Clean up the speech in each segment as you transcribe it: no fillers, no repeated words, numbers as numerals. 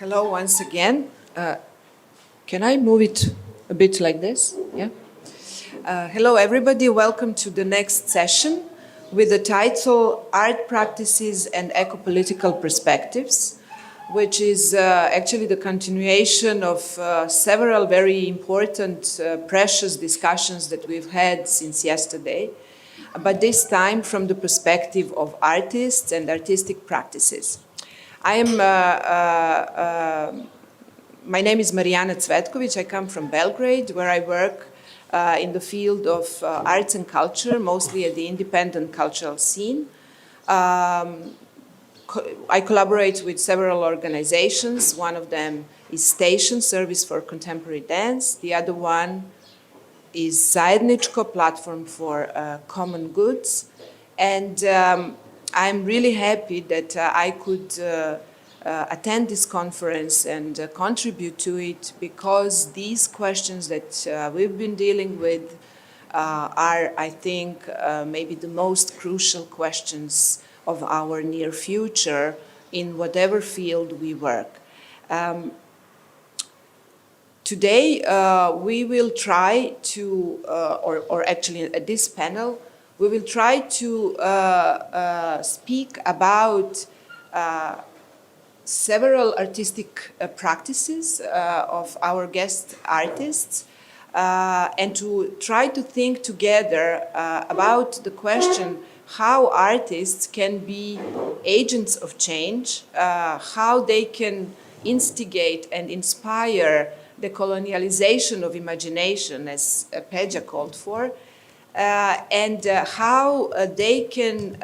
Hello once again. Can I move it a bit like this? Yeah. Hello everybody, welcome to the next session with the title Art Practices and Ecopolitical Perspectives, which is actually the continuation of several very important, precious discussions that we've had since yesterday, but this time from the perspective of artists and artistic practices. My name is Marijana Cvetković. I come from Belgrade, where I work in the field of arts and culture, mostly at the independent cultural scene. I collaborate with several organizations. One of them is Station, Service for Contemporary Dance. The other one is Zajedničko, Platform for Common Goods. And I'm really happy that I could attend this conference and contribute to it, because these questions that we've been dealing with are, I think, maybe the most crucial questions of our near future in whatever field we work. Today, we will try to, or actually at this panel, we will try to speak about several artistic practices of our guest artists and to try to think together about the question how artists can be agents of change, how they can instigate and inspire the colonialization of imagination, as Peja called for, and how they can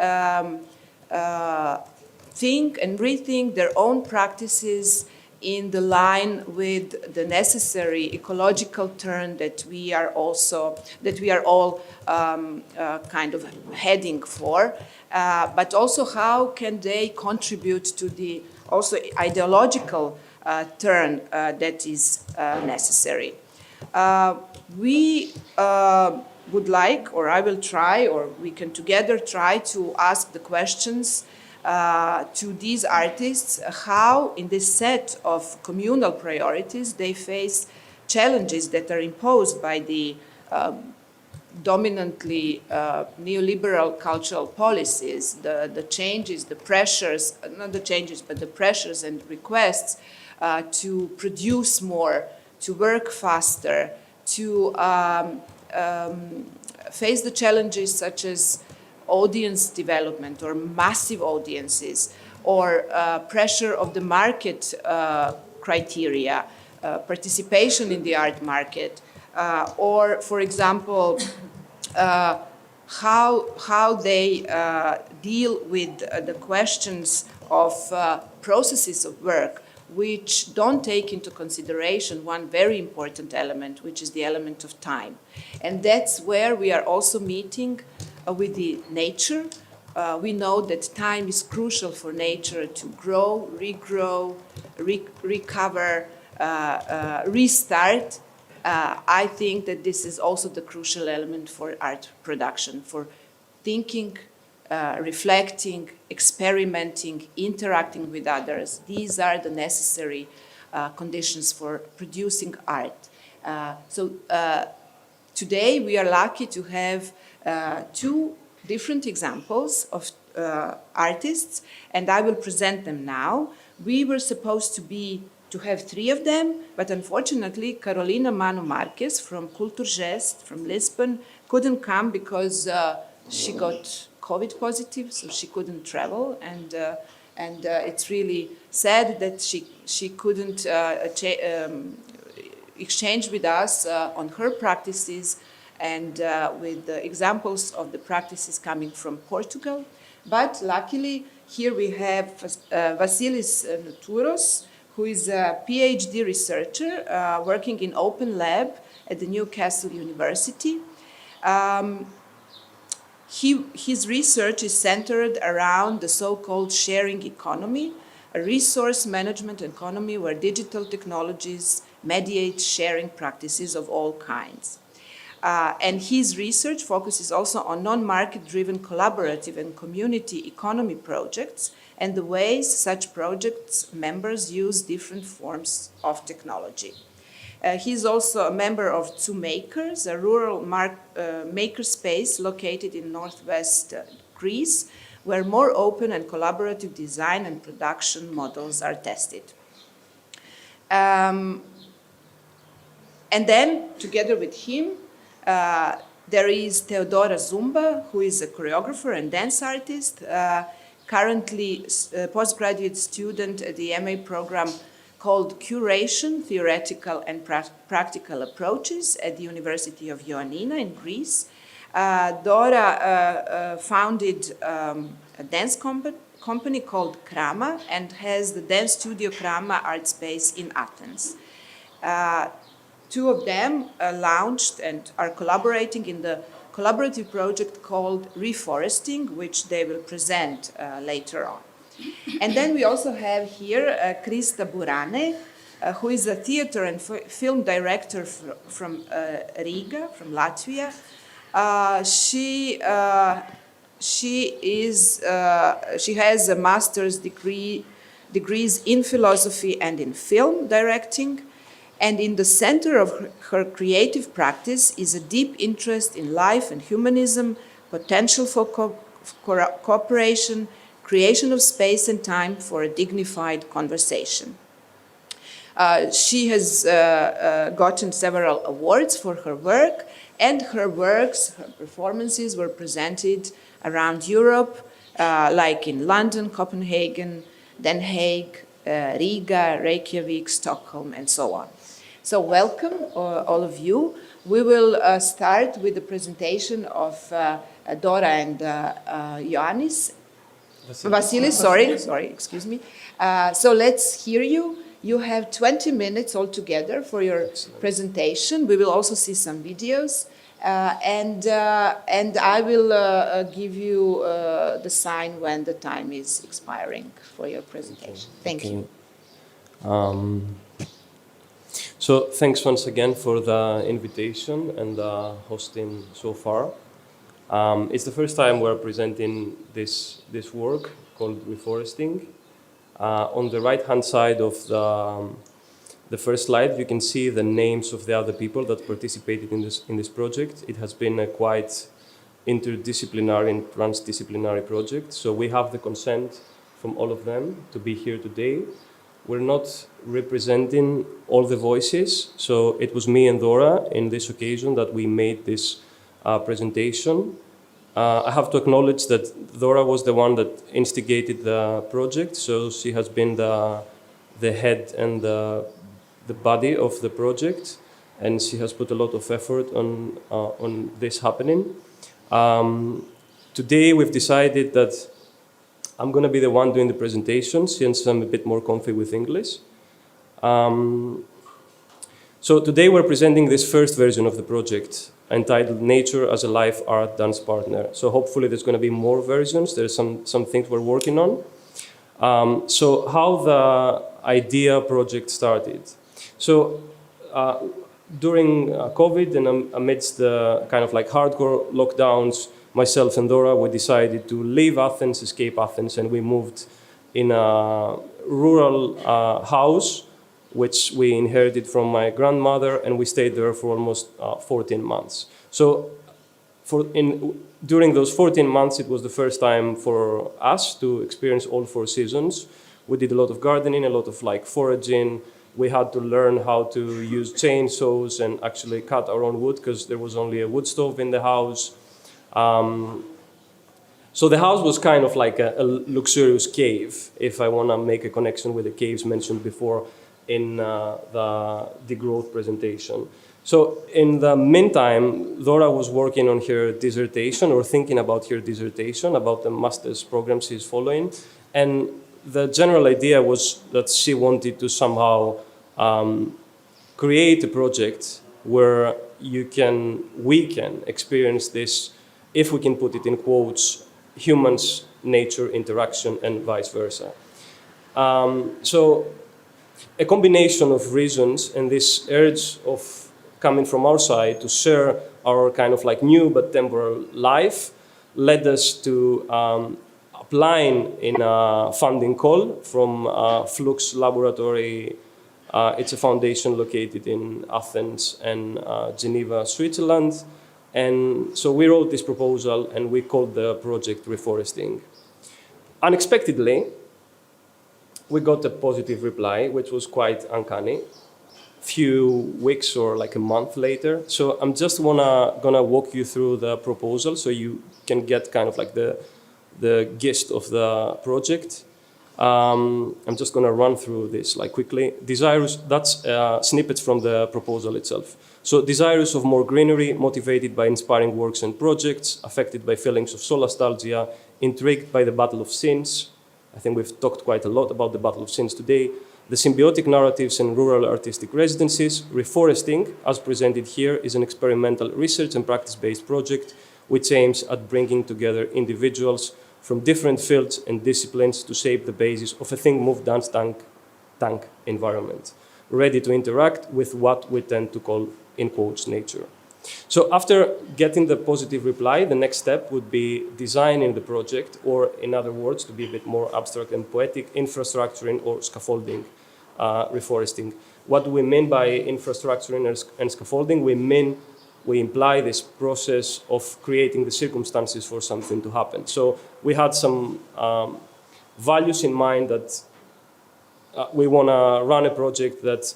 think and rethink their own practices in the line with the necessary ecological turn that we are all kind of heading for, but also how can they contribute to the also ideological turn that is necessary. We would like, or I will try, or we can together try to ask the questions to these artists, how in this set of communal priorities they face challenges that are imposed by the dominantly neoliberal cultural policies, the changes, the pressures, not the changes, but the pressures and requests to produce more, to work faster, to face the challenges such as audience development or massive audiences, or pressure of the market criteria, participation in the art market, or, for example, how they deal with the questions of processes of work, which don't take into consideration one very important element, which is the element of time. And that's where we are also meeting with the nature. We know that time is crucial for nature to grow, regrow, recover, restart. I think that this is also the crucial element for art production, for thinking, reflecting, experimenting, interacting with others. These are the necessary conditions for producing art. So today we are lucky to have two different examples of artists, and I will present them now. We were supposed to have three of them, but unfortunately Carolina Mano Marques from Culturgest from Lisbon couldn't come because she got COVID positive, so she couldn't travel, and it's really sad that she couldn't exchange with us on her practices and with the examples of the practices coming from Portugal. But luckily, here we have Vasilis Noutouros, who is a PhD researcher working in Open Lab at the Newcastle University. His research is centered around the so-called sharing economy, a resource management economy where digital technologies mediate sharing practices of all kinds. And his research focuses also on non-market-driven collaborative and community economy projects and the ways such projects members use different forms of technology. He's also a member of Two Makers, a rural makerspace located in northwest Greece, where more open and collaborative design and production models are tested. And then, together with him, there is Teodora Zumba, who is a choreographer and dance artist, currently a postgraduate student at the MA program called Curation, Theoretical and Practical Approaches at the University of Ioannina in Greece. Dora founded a dance company called Krama and has the dance studio Krama Art Space in Athens. Two of them launched and are collaborating in the collaborative project called Reforesting, which they will present later on. And then we also have here Krista Burane, who is a theater and film director from Riga, from Latvia. She has a master's degrees in philosophy and in film directing. And in the center of her creative practice is a deep interest in life and humanism, potential for cooperation, creation of space and time for a dignified conversation. She has gotten several awards for her work, and her works, her performances were presented around Europe, like in London, Copenhagen, Den Haag, Riga, Reykjavik, Stockholm, and so on. So welcome, all of you. We will start with the presentation of Dora and Ioannis. Vasilis, sorry, excuse me. So let's hear you. You have 20 minutes altogether for your presentation. We will also see some videos. And I will give you the sign when the time is expiring for your presentation. Thank you. So thanks once again for the invitation and the hosting so far. It's the first time we're presenting this work called Reforesting. On the right-hand side of the first slide, you can see the names of the other people that participated in this project. It has been a quite interdisciplinary and transdisciplinary project. So we have the consent from all of them to be here today. We're not representing all the voices, so it was me and Dora in this occasion that we made this presentation. I have to acknowledge that Dora was the one that instigated the project, so she has been the head and the body of the project, and she has put a lot of effort on this happening. Today we've decided that I'm going to be the one doing the presentation since I'm a bit more comfy with English. So today we're presenting this first version of the project entitled Nature as a Life Art Dance Partner. So hopefully there's going to be more versions. There's some things we're working on. So how the idea project started. So during COVID and amidst the kind of like hardcore lockdowns, myself and Dora, we decided to leave Athens, escape Athens, and we moved in a dural house, which we inherited from my grandmother, and we stayed there for almost 14 months. So during those 14 months, it was the first time for us to experience all 4 seasons. We did a lot of gardening, a lot of like foraging. We had to learn how to use chainsaws and actually cut our own wood because there was only a wood stove in the house. So the house was kind of like a luxurious cave, if I want to make a connection with the caves mentioned before in the degrowth presentation. So in the meantime, Dora was working on her dissertation or thinking about her dissertation about the master's program she's following. And the general idea was that she wanted to somehow create a project where we can experience this, if we can put it in quotes, humans, nature interaction, and vice versa. So a combination of reasons and this urge of coming from our side to share our kind of like new but temporal life led us to applying in a funding call from Flux Laboratory. It's a foundation located in Athens and Geneva, Switzerland. And so we wrote this proposal and we called the project Reforesting. Unexpectedly, we got a positive reply, which was quite uncanny. Few weeks or like a month later. So I'm just gonna walk you through the proposal so you can get kind of like the gist of the project. I'm just gonna run through this like quickly. Desirous, that's snippets from the proposal itself. So desirous of more greenery, motivated by inspiring works and projects, affected by feelings of solastalgia, intrigued by the battle of sins. I think we've talked quite a lot about the battle of sins today. The symbiotic narratives and rural artistic residencies. Reforesting, as presented here, is an experimental research and practice-based project which aims at bringing together individuals from different fields and disciplines to shape the basis of a think-move dance tank environment, ready to interact with what we tend to call, in quotes, nature. So after getting the positive reply, the next step would be designing the project, or in other words, to be a bit more abstract and poetic, infrastructuring or scaffolding reforesting. What do we mean by infrastructuring and scaffolding? We imply this process of creating the circumstances for something to happen. So we had some values in mind that we want to run a project that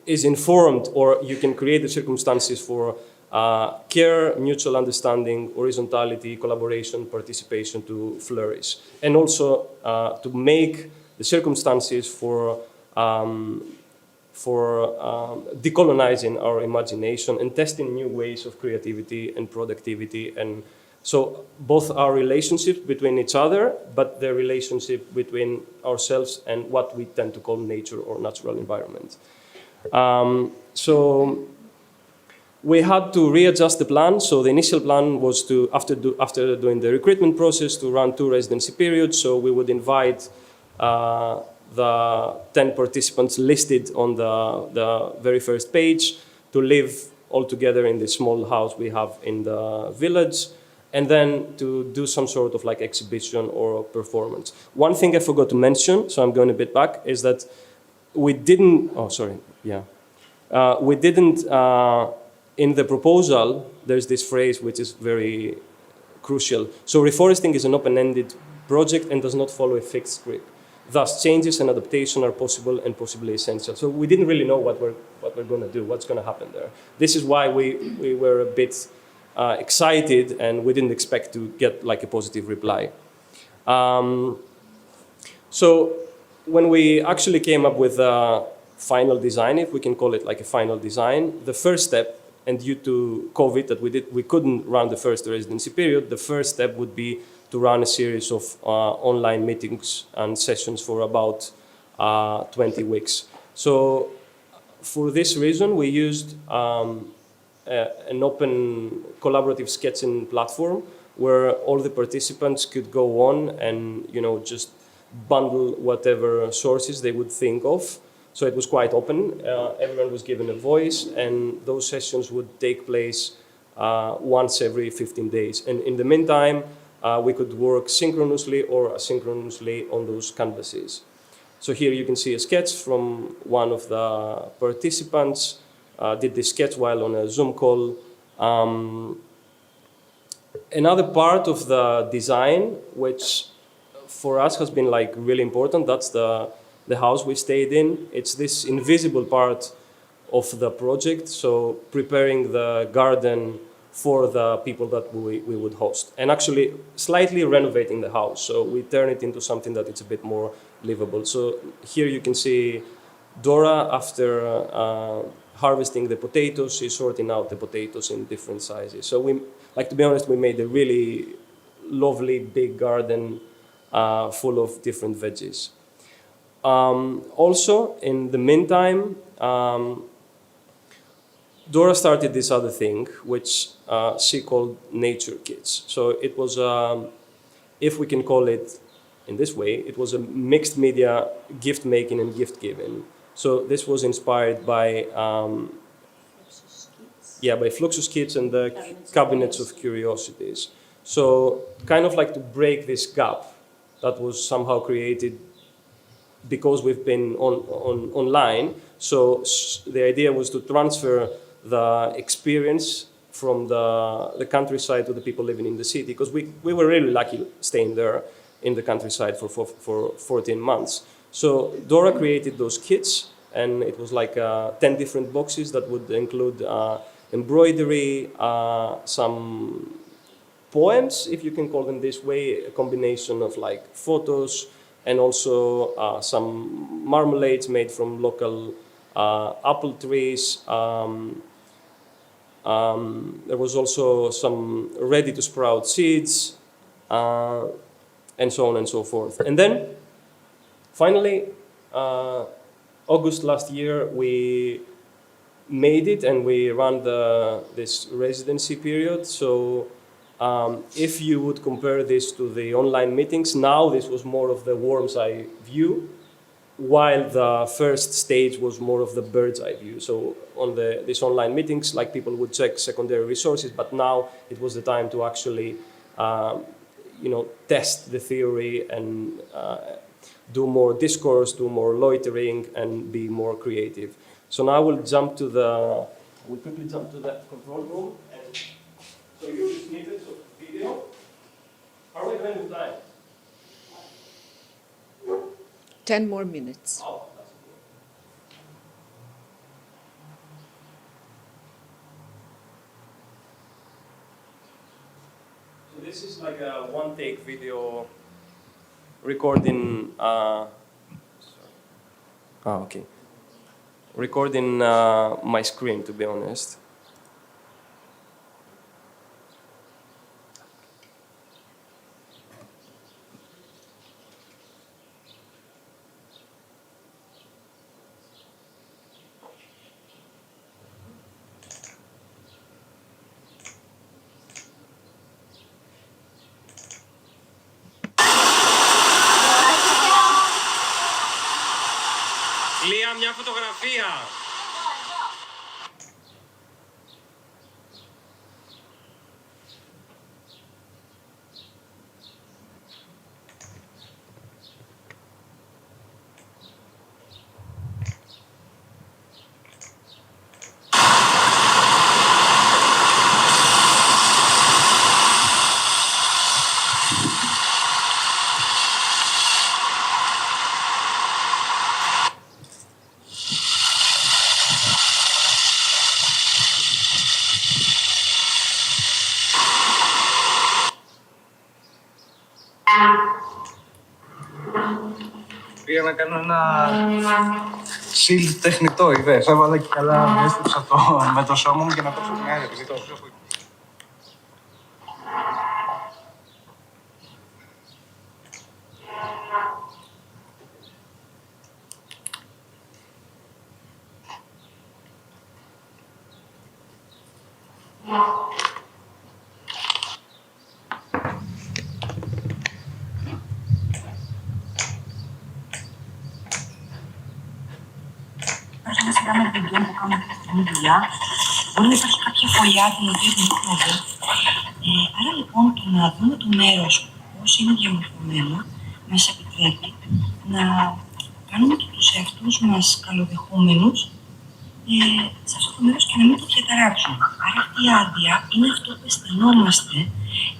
is informed, or you can create the circumstances for care, mutual understanding, horizontality, collaboration, participation to flourish. And also to make the circumstances for decolonizing our imagination and testing new ways of creativity and productivity. And so both our relationships between each other, but the relationship between ourselves and what we tend to call nature or natural environment. So we had to readjust the plan. So the initial plan was to, after doing the recruitment process, to run 2 residency periods. So we would invite the 10 participants listed on the very first page to live all together in this small house we have in the village, and then to do some sort of like exhibition or performance. One thing I forgot to mention, so I'm going a bit back, is that we didn't, in the proposal, there's this phrase which is very crucial. So reforesting is an open-ended project and does not follow a fixed script. Thus, changes and adaptation are possible and possibly essential. So we didn't really know what we're going to do, what's going to happen there. This is why we were a bit excited, and we didn't expect to get like a positive reply. So when we actually came up with a final design, if we can call it like a final design, the first step, and due to COVID that we couldn't run the first residency period, the first step would be to run a series of online meetings and sessions for about 20 weeks. So for this reason, we used an open collaborative sketching platform where all the participants could go on and just bundle whatever sources they would think of. So it was quite open. Everyone was given a voice, and those sessions would take place once every 15 days. And in the meantime, we could work synchronously or asynchronously on those canvases. So here you can see a sketch from one of the participants, did this sketch while on a Zoom call. Another part of the design, which for us has been like really important, that's the house we stayed in. It's this invisible part of the project, so preparing the garden for the people that we would host, and actually slightly renovating the house. So we turn it into something that it's a bit more livable. So here you can see Dora, after harvesting the potatoes, she's sorting out the potatoes in different sizes. So we, to be honest, we made a really lovely big garden full of different veggies. Also, in the meantime, Dora started this other thing, which she called Nature Kits. So it was, if we can call it in this way, it was a mixed media gift making and gift giving So this was inspired by by Fluxus Kits and the cabinets of curiosities. So kind of like to break this gap that was somehow created because we've been online. So the idea was to transfer the experience from the countryside to the people living in the city, because we were really lucky staying there in the countryside for 14 months. So Dora created those kits, and it was like 10 different boxes that would include embroidery, some poems, if you can call them this way, a combination of like photos, and also some marmalades made from local apple trees. There was also some ready to sprout seeds, and so on and so forth. And then finally, August last year, we made it and we ran this residency period. So if you would compare this to the online meetings, now this was more of the worm's eye view, while the first stage was more of the bird's eye view. So on these online meetings, like, people would check secondary resources, but now it was the time to actually test the theory and do more discourse, do more loitering, and be more creative. So now we'll quickly jump to the control room. And so you just snippets of video. How are we doing with time? 10 more minutes. Oh, that's good. So this is like a one-take video recording. Okay. Recording my screen, to be honest. Λία, μια φωτογραφία. Πήγα να κάνω ένα shield τεχνητό, είδες. Έβαλα και καλά, με έστειψα με το σώμα μου για να παίξω την άδεια, επειδή το έχω. Μια σειρά με βιντεό που κάνουμε αυτή τη στιγμή δουλειά, μπορεί να υπάρχει κάποια φωλιά την οποία δεν έχουμε δει. Άρα λοιπόν το να δούμε το μέρος πώς είναι διαμορφωμένο μας επιτρέπει να κάνουμε και τους εαυτούς μας καλοδεχόμενους σε αυτό το μέρος και να μην το διαταράξουμε. Άρα αυτή η άδεια είναι αυτό που αισθανόμαστε,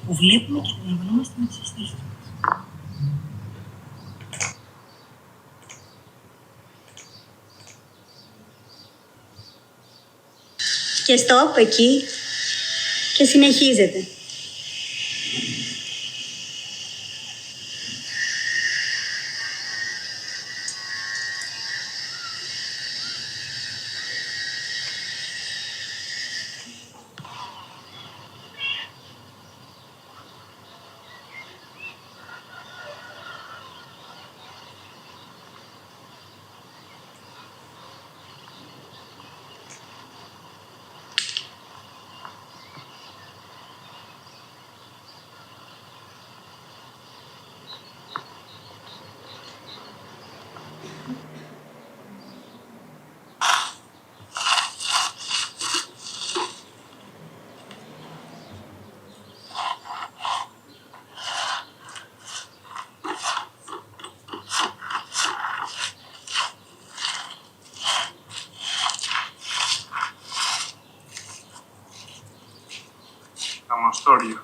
που βλέπουμε και αντιλαμβανόμαστε με τις αισθήσεις. Και stop εκεί και συνεχίζεται. story.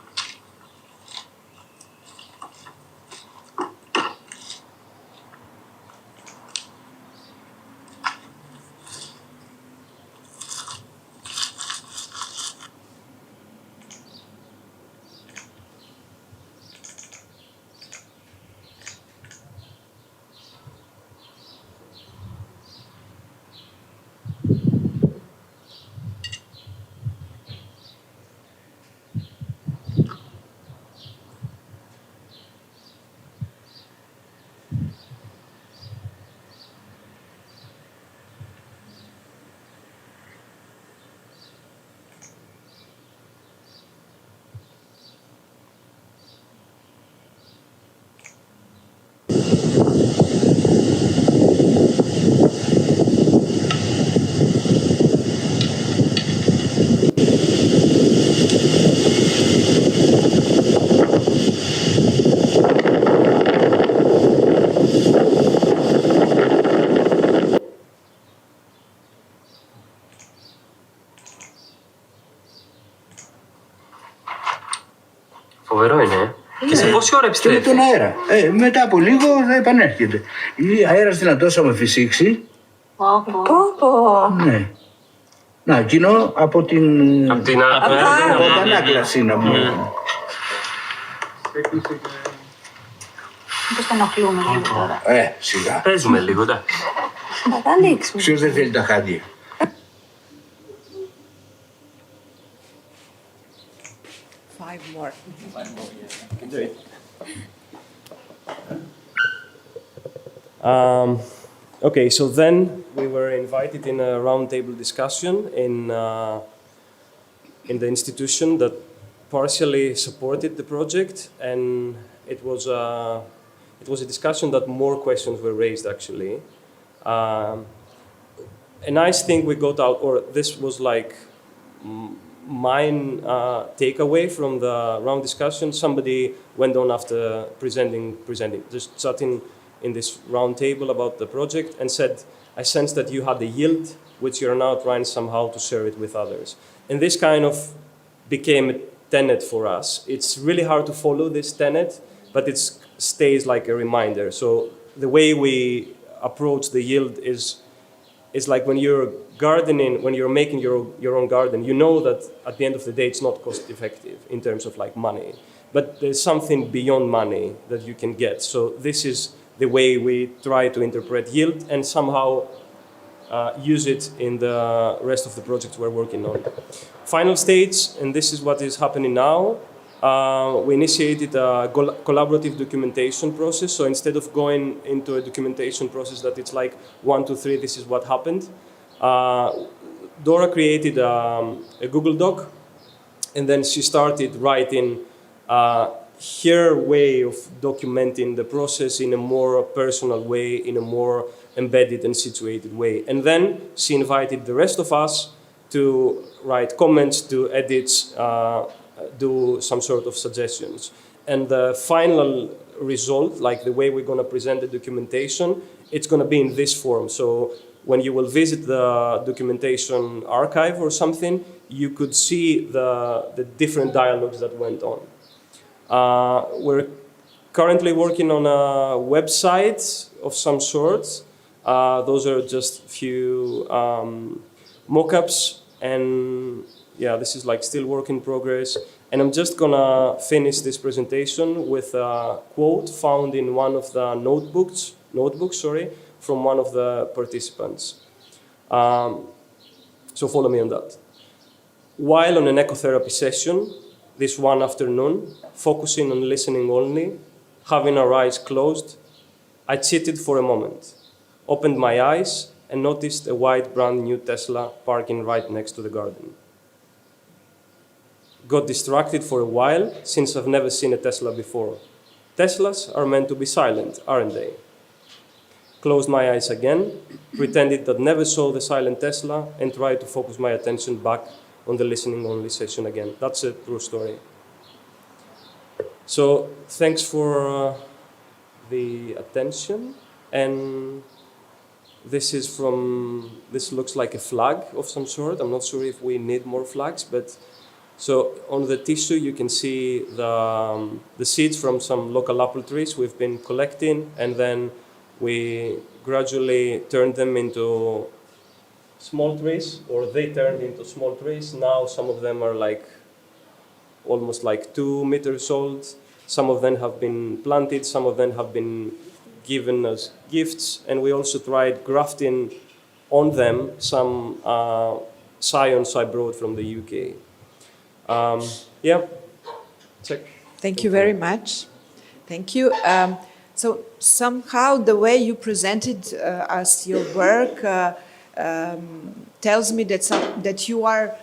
Φοβερό είναι. Και σε πόση ώρα Και με επιστρέφει? τον αέρα. Μετά από λίγο θα επανέρχεται. Η αέρας δυνατός άμα φυσήξει. Ναι. Να, εκείνο από την... Από την από την ανάκλαση να μου. Μήπως τα ενοχλούμε λίγο τώρα. Σιγά. Παίζουμε λίγο, εντάξει. Θα τα ανοίξουμε. Ποιος δεν θέλει τα χάντια. Five more. Okay, so then we were invited in a roundtable discussion in the institution that partially supported the project, and it was a discussion that more questions were raised actually. A nice thing we got out, or this was like mine takeaway from the round discussion. Somebody went on after presenting, just chatting in this round table about the project and said, I sense that you had a yield which you're now trying somehow to share it with others. And this kind of became a tenet for us. It's really hard to follow this tenet, but it stays like a reminder. So the way we approach the yield is like when you're gardening, when you're making your own garden, you know that at the end of the day it's not cost effective in terms of like money, but there's something beyond money that you can get. So this is the way we try to interpret yield and somehow use it in the rest of the projects we're working on. Final stage, and this is what is happening now, we initiated a collaborative documentation process. So instead of going into a documentation process that it's like 1, 2, 3, this is what happened, Dora created a Google Doc, and then she started writing her way of documenting the process in a more personal way, in a more embedded and situated way. And then she invited the rest of us to write comments, do edits, do some sort of suggestions. And the final result, like the way we're going to present the documentation, it's going to be in this form. So when you will visit the documentation archive or something, you could see the different dialogues that went on. We're currently working on a website of some sort. Those are just a few mock-ups, and yeah, this is like still work in progress. And I'm just gonna finish this presentation with a quote found in one of the notebooks, from one of the participants. So follow me on that. While on an ecotherapy session, this one afternoon, focusing on listening only, having our eyes closed, I cheated for a moment, opened my eyes, and noticed a white brand new Tesla parking right next to the garden. Got distracted for a while, since I've never seen a Tesla before. Teslas are meant to be silent, aren't they? Closed my eyes again, pretended that never saw the silent Tesla, and tried to focus my attention back on the listening only session again. That's a true story. So thanks for the attention, and this looks like a flag of some sort. I'm not sure if we need more flags, but So on the tissue, you can see the seeds from some local apple trees we've been collecting, and then we gradually turned them into small trees, or they turned into small trees. Now some of them are like almost like 2 meters old. Some of them have been planted, some of them have been given as gifts, and we also tried grafting on them some scions I brought from the UK. Yeah, check. Thank you very much. Thank you. So somehow the way you presented us your work tells me that you are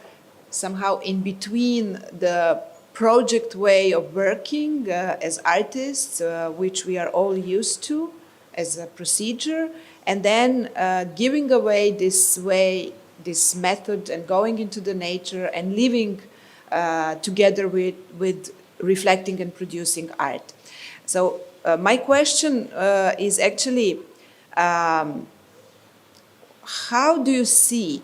somehow in between the project way of working as artists, which we are all used to as a procedure, and then giving away this way, this method, and going into the nature and living together with reflecting and producing art. So my question is actually, how do you see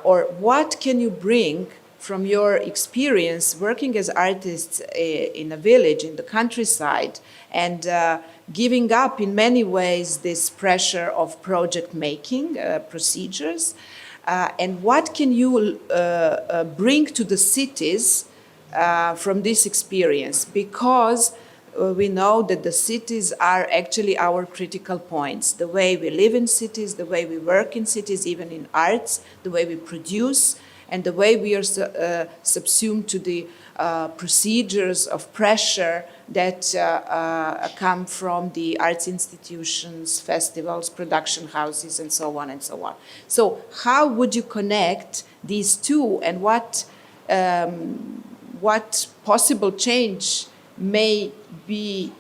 or what can you bring from your experience working as artists in a village, in the countryside, and giving up in many ways this pressure of project making procedures? And what can you bring to the cities from this experience? Because we know that the cities are actually our critical points. The way we live in cities, the way we work in cities, even in arts, the way we produce, and the way we are subsumed to the procedures of pressure that come from the arts institutions, festivals, production houses, and so on and so on. So how would you connect these two, and what possible change may be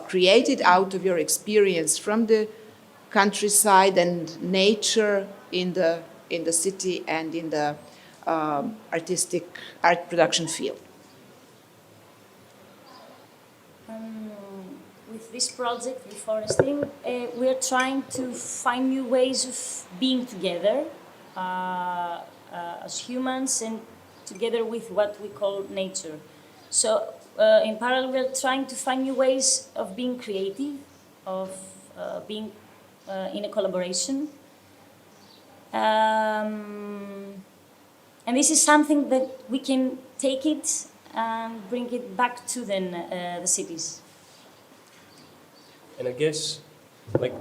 created out of your experience from the countryside and nature in the city and in the artistic art production field? With this project, reforesting, we are trying to find new ways of being together as humans and together with what we call nature. So in parallel, we're trying to find new ways of being creative, of being in a collaboration. And this is something that we can take it and bring it back to the cities. And I guess, like,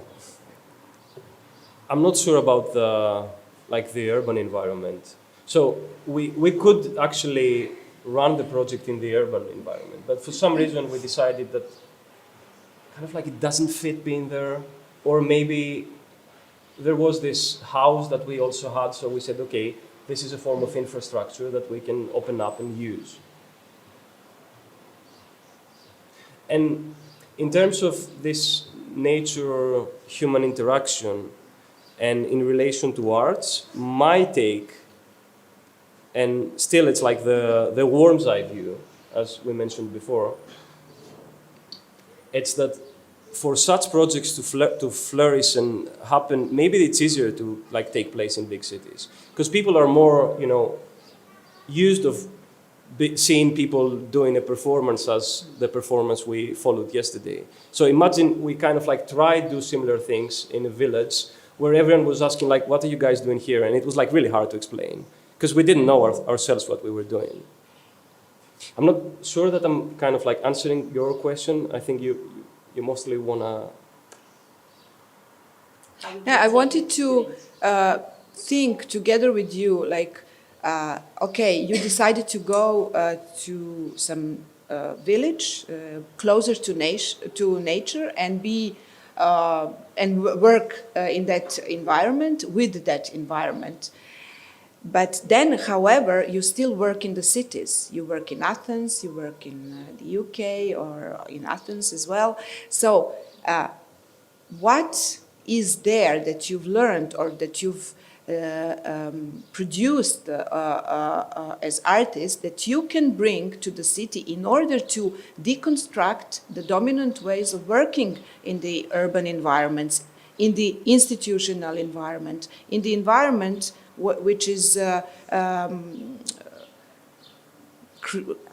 I'm not sure about the urban environment. So we could actually run the project in the urban environment, but for some reason we decided that kind of like it doesn't fit being there, or maybe there was this house that we also had, so we said, okay, this is a form of infrastructure that we can open up and use. And in terms of this nature-human interaction and in relation to arts, my take, and still it's like the worm's eye view, as we mentioned before, it's that for such projects to flourish and happen, maybe it's easier to like take place in big cities, because people are more, used of seeing people doing a performance as the performance we followed yesterday. So imagine we kind of like tried to do similar things in a village where everyone was asking like, what are you guys doing here? And it was like really hard to explain because we didn't know ourselves what we were doing. I'm not sure that I'm kind of like answering your question. I think you mostly wanna... Yeah, I wanted to think together with you, like, okay, you decided to go to some village closer to nature and be and work in that environment, with that environment. But then, however, you still work in the cities. You work in Athens, you work in the UK or in Athens as well. So what is there that you've learned or that you've produced as artists that you can bring to the city in order to deconstruct the dominant ways of working in the urban environments, in the institutional environment, in the environment which is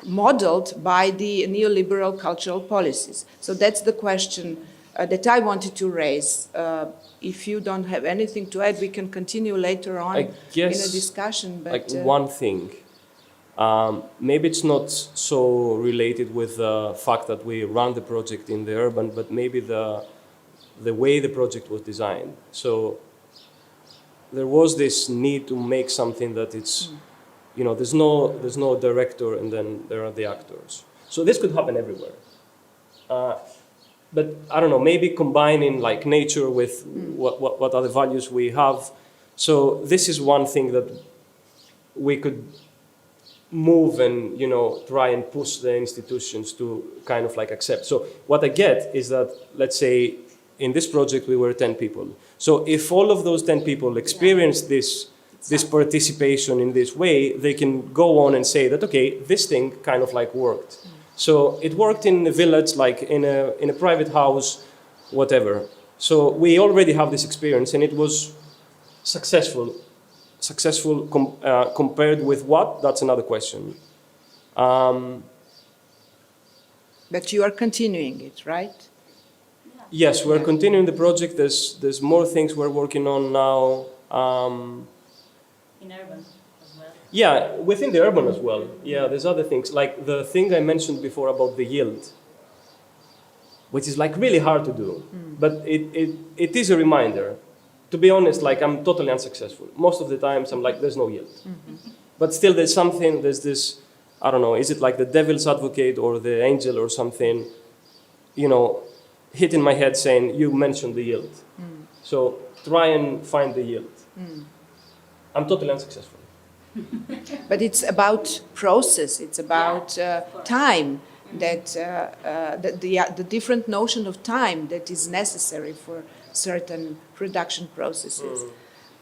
modeled by the neoliberal cultural policies. So that's the question that I wanted to raise. If you don't have anything to add, we can continue later on in a discussion. But like one thing, maybe it's not so related with the fact that we run the project in the urban, but maybe the way the project was designed. So there was this need to make something that it's, you know, there's no director and then there are the actors. So this could happen everywhere. But I don't know, maybe combining like nature with what other values we have. So this is one thing that we could move and, you know, try and push the institutions to kind of like accept. So what I get is that, let's say, in this project we were 10 people. So if all of those 10 people experience this participation in this way, they can go on and say that, okay, this thing kind of like worked. So it worked in a village, like in a private house, whatever. So we already have this experience, and it was successful. Compared with what? That's another question. But you are continuing it, right? Yes, we're continuing the project. There's more things we're working on now. In urban as well. Yeah, within the urban as well. Yeah, there's other things, like the thing I mentioned before about the yield, which is like really hard to do. But it is a reminder. To be honest, like I'm totally unsuccessful. Most of the times I'm like, there's no yield. But still there's this, I don't know, is it like the devil's advocate or the angel or something, you know, hitting my head saying, you mentioned the yield. So try and find the yield. I'm totally unsuccessful. But it's about process, it's about time, that the different notion of time that is necessary for certain production processes.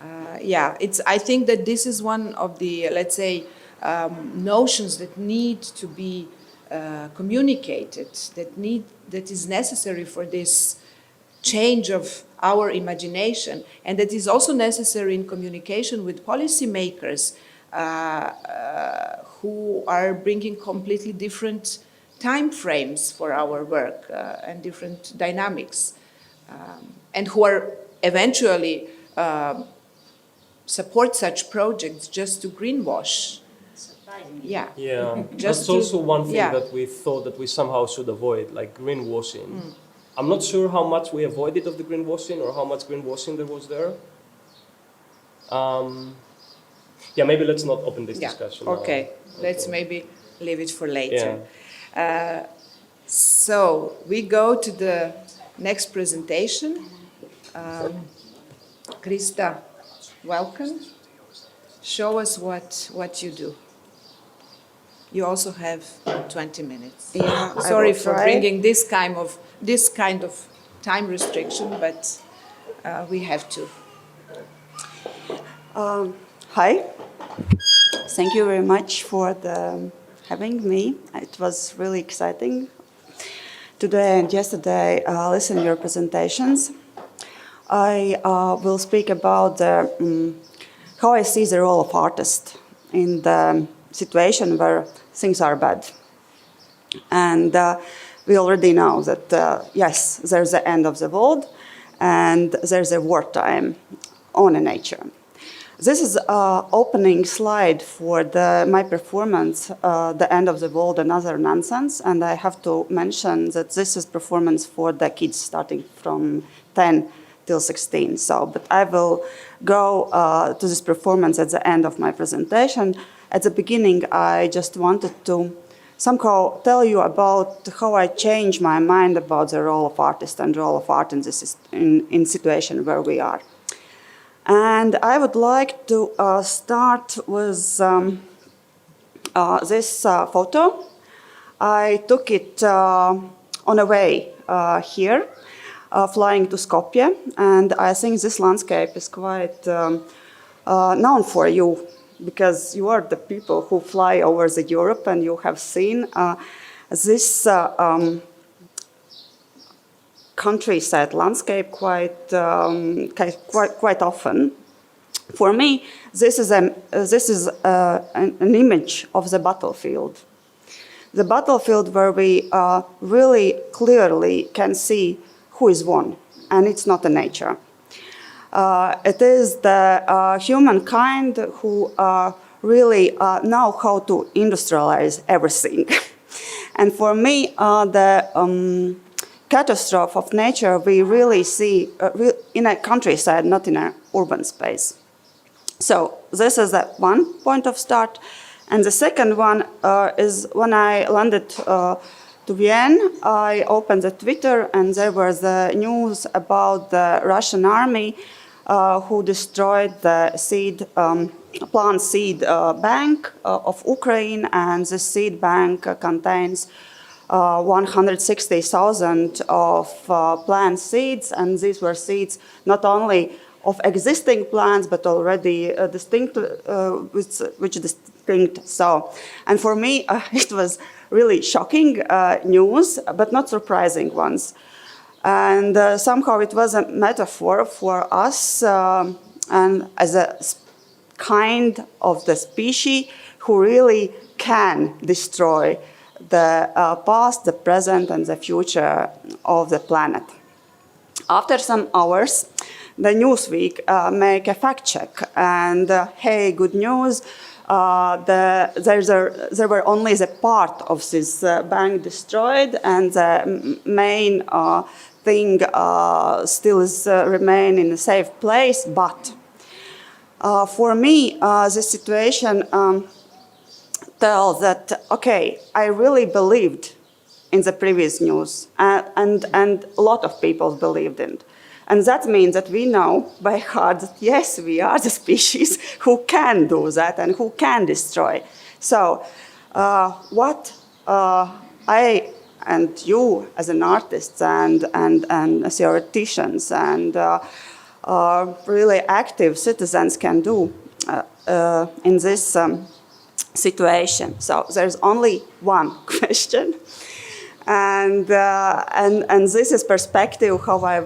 I think that this is one of the, let's say, notions that need to be communicated, that is necessary for this change of our imagination, and that is also necessary in communication with policymakers who are bringing completely different time frames for our work and different dynamics, and who are eventually support such projects just to greenwash. Yeah. That's also one thing that we thought that we somehow should avoid, like greenwashing. I'm not sure how much we avoided of the greenwashing or how much greenwashing there was there. Maybe let's not open this discussion. Okay, let's maybe leave it for later. So we go to the next presentation. Krista, welcome. Show us what you do. You also have 20 minutes. Sorry for bringing this kind of time restriction, but we have to. Hi. Thank you very much for having me. It was really exciting today and yesterday listen to your presentations. I will speak about how I see the role of artist in the situation where things are bad. And we already know that, yes, there's the end of the world and there's a wartime on nature. This is an opening slide for my performance, The End of the World and Other Nonsense. And I have to mention that this is performance for the kids starting from 10 till 16. But I will go to this performance at the end of my presentation. At the beginning, I just wanted to somehow tell you about how I changed my mind about the role of artist and the role of art in this situation where we are. And I would like to start with this photo. I took it on a way here, flying to Skopje, and I think this landscape is quite known for you, because you are the people who fly over the Europe and you have seen this countryside landscape quite often. For me, this is an image of the battlefield the battlefield where we really clearly can see who is won, and it's not the nature. It is the humankind who really know how to industrialize everything. And for me, the catastrophe of nature we really see in a countryside, not in an urban space. So this is the one point of start. And the second one is when I landed to Vienna, I opened the Twitter and there was the news about the Russian army who destroyed the plant seed bank of Ukraine, and the seed bank contains 160,000 of plant seeds, and these were seeds not only of existing plants but already distinct. So, and for me, it was really shocking news, but not surprising ones. And somehow it was a metaphor for us and as a kind of the species who really can destroy the past, the present, and the future of the planet. After some hours, the Newsweek make a fact check, and hey, good news. There were only the part of this bank destroyed, and the main thing still is remain in a safe place. But for me, the situation tells that, okay, I really believed in the previous news, and a lot of people believed in it. And that means that we know by heart that, yes, we are the species who can do that and who can destroy. So what I and you as an artist and as theoreticians and really active citizens can do in this situation. So there's only one question. And this is perspective how I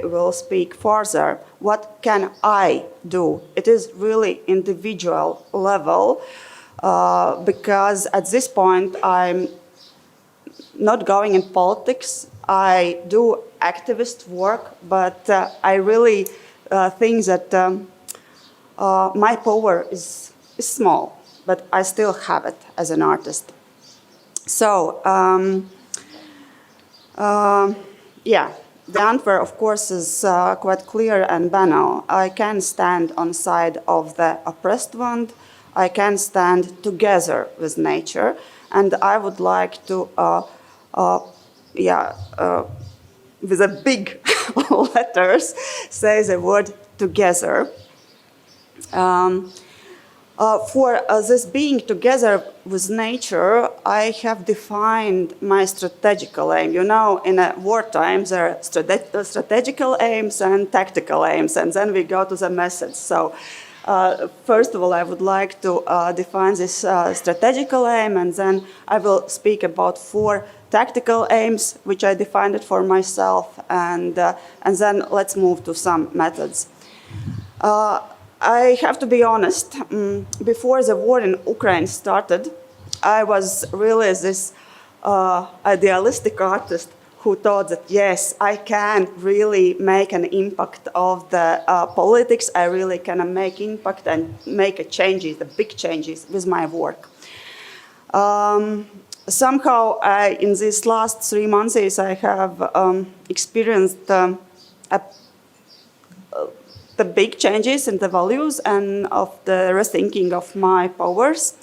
will speak further. What can I do? It is really individual level because at this point I'm not going in politics. I do activist work, but I really think that my power is small, but I still have it as an artist. So, yeah, the answer, of course, is quite clear and banal. I can stand on the side of the oppressed one. I can stand together with nature. And I would like to, with a big letters, say the word together. For this being together with nature, I have defined my strategical aim. You know, in a wartime, there are strategical aims and tactical aims, and then we go to the methods. So, first of all, I would like to define this strategical aim, and then I will speak about 4 tactical aims, which I defined it for myself, and then let's move to some methods. I have to be honest, before the war in Ukraine started, I was really this idealistic artist who thought that, yes, I can really make an impact of the politics, I really can make impact and make changes, the big changes with my work. Somehow, in these last 3 months, I have experienced the big changes in the values and of the rethinking of my powers.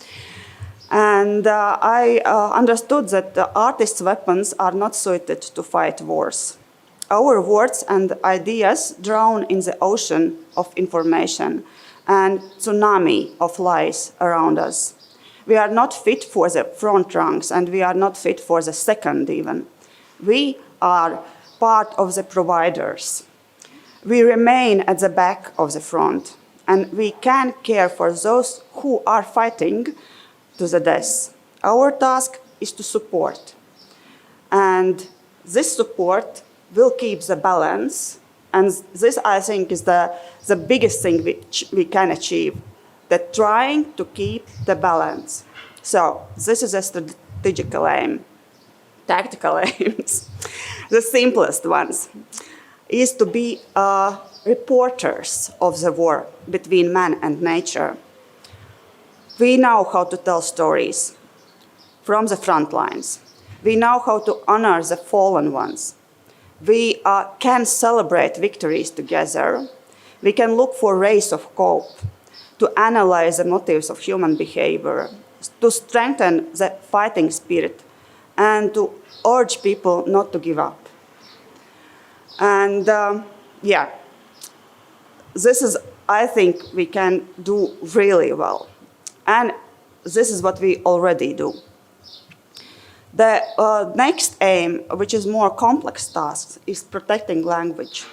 And I understood that the artists' weapons are not suited to fight wars. Our words and ideas drown in the ocean of information and tsunami of lies around us. We are not fit for the front ranks, and we are not fit for the second even. We are part of the providers. We remain at the back of the front, and we can care for those who are fighting to the death. Our task is to support. And this support will keep the balance. And this, I think, is the biggest thing which we can achieve, that trying to keep the balance. So this is a strategical aim. Tactical aims, the simplest ones, is to be reporters of the war between man and nature. We know how to tell stories from the front lines. We know how to honor the fallen ones. We can celebrate victories together. We can look for ways of hope, to analyze the motives of human behavior, to strengthen the fighting spirit, and to urge people not to give up. And yeah, this is, I think, we can do really well. And this is what we already do. The next aim, which is more complex task, is protecting language.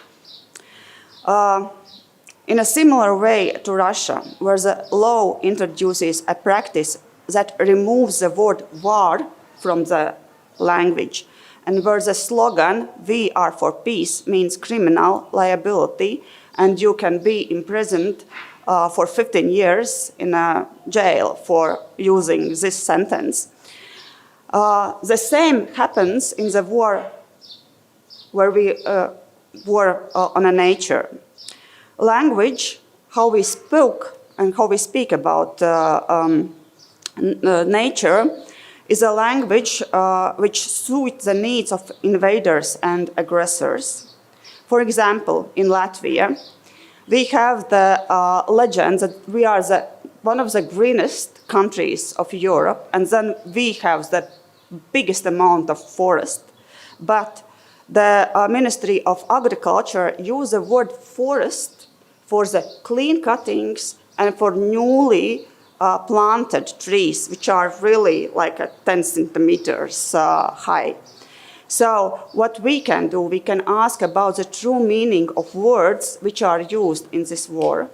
In a similar way to Russia, where the law introduces a practice that removes the word war from the language, and where the slogan, "We are for peace," means criminal liability, and you can be imprisoned for 15 years in a jail for using this sentence. The same happens in the war where we war on a nature. Language, how we spoke and how we speak about nature, is a language which suits the needs of invaders and aggressors. For example, in Latvia, we have the legend that we are one of the greenest countries of Europe, and then we have the biggest amount of forest. But the Ministry of Agriculture use the word forest for the clean cuttings and for newly planted trees, which are really like 10 centimeters high. So what we can do, we can ask about the true meaning of words which are used in this war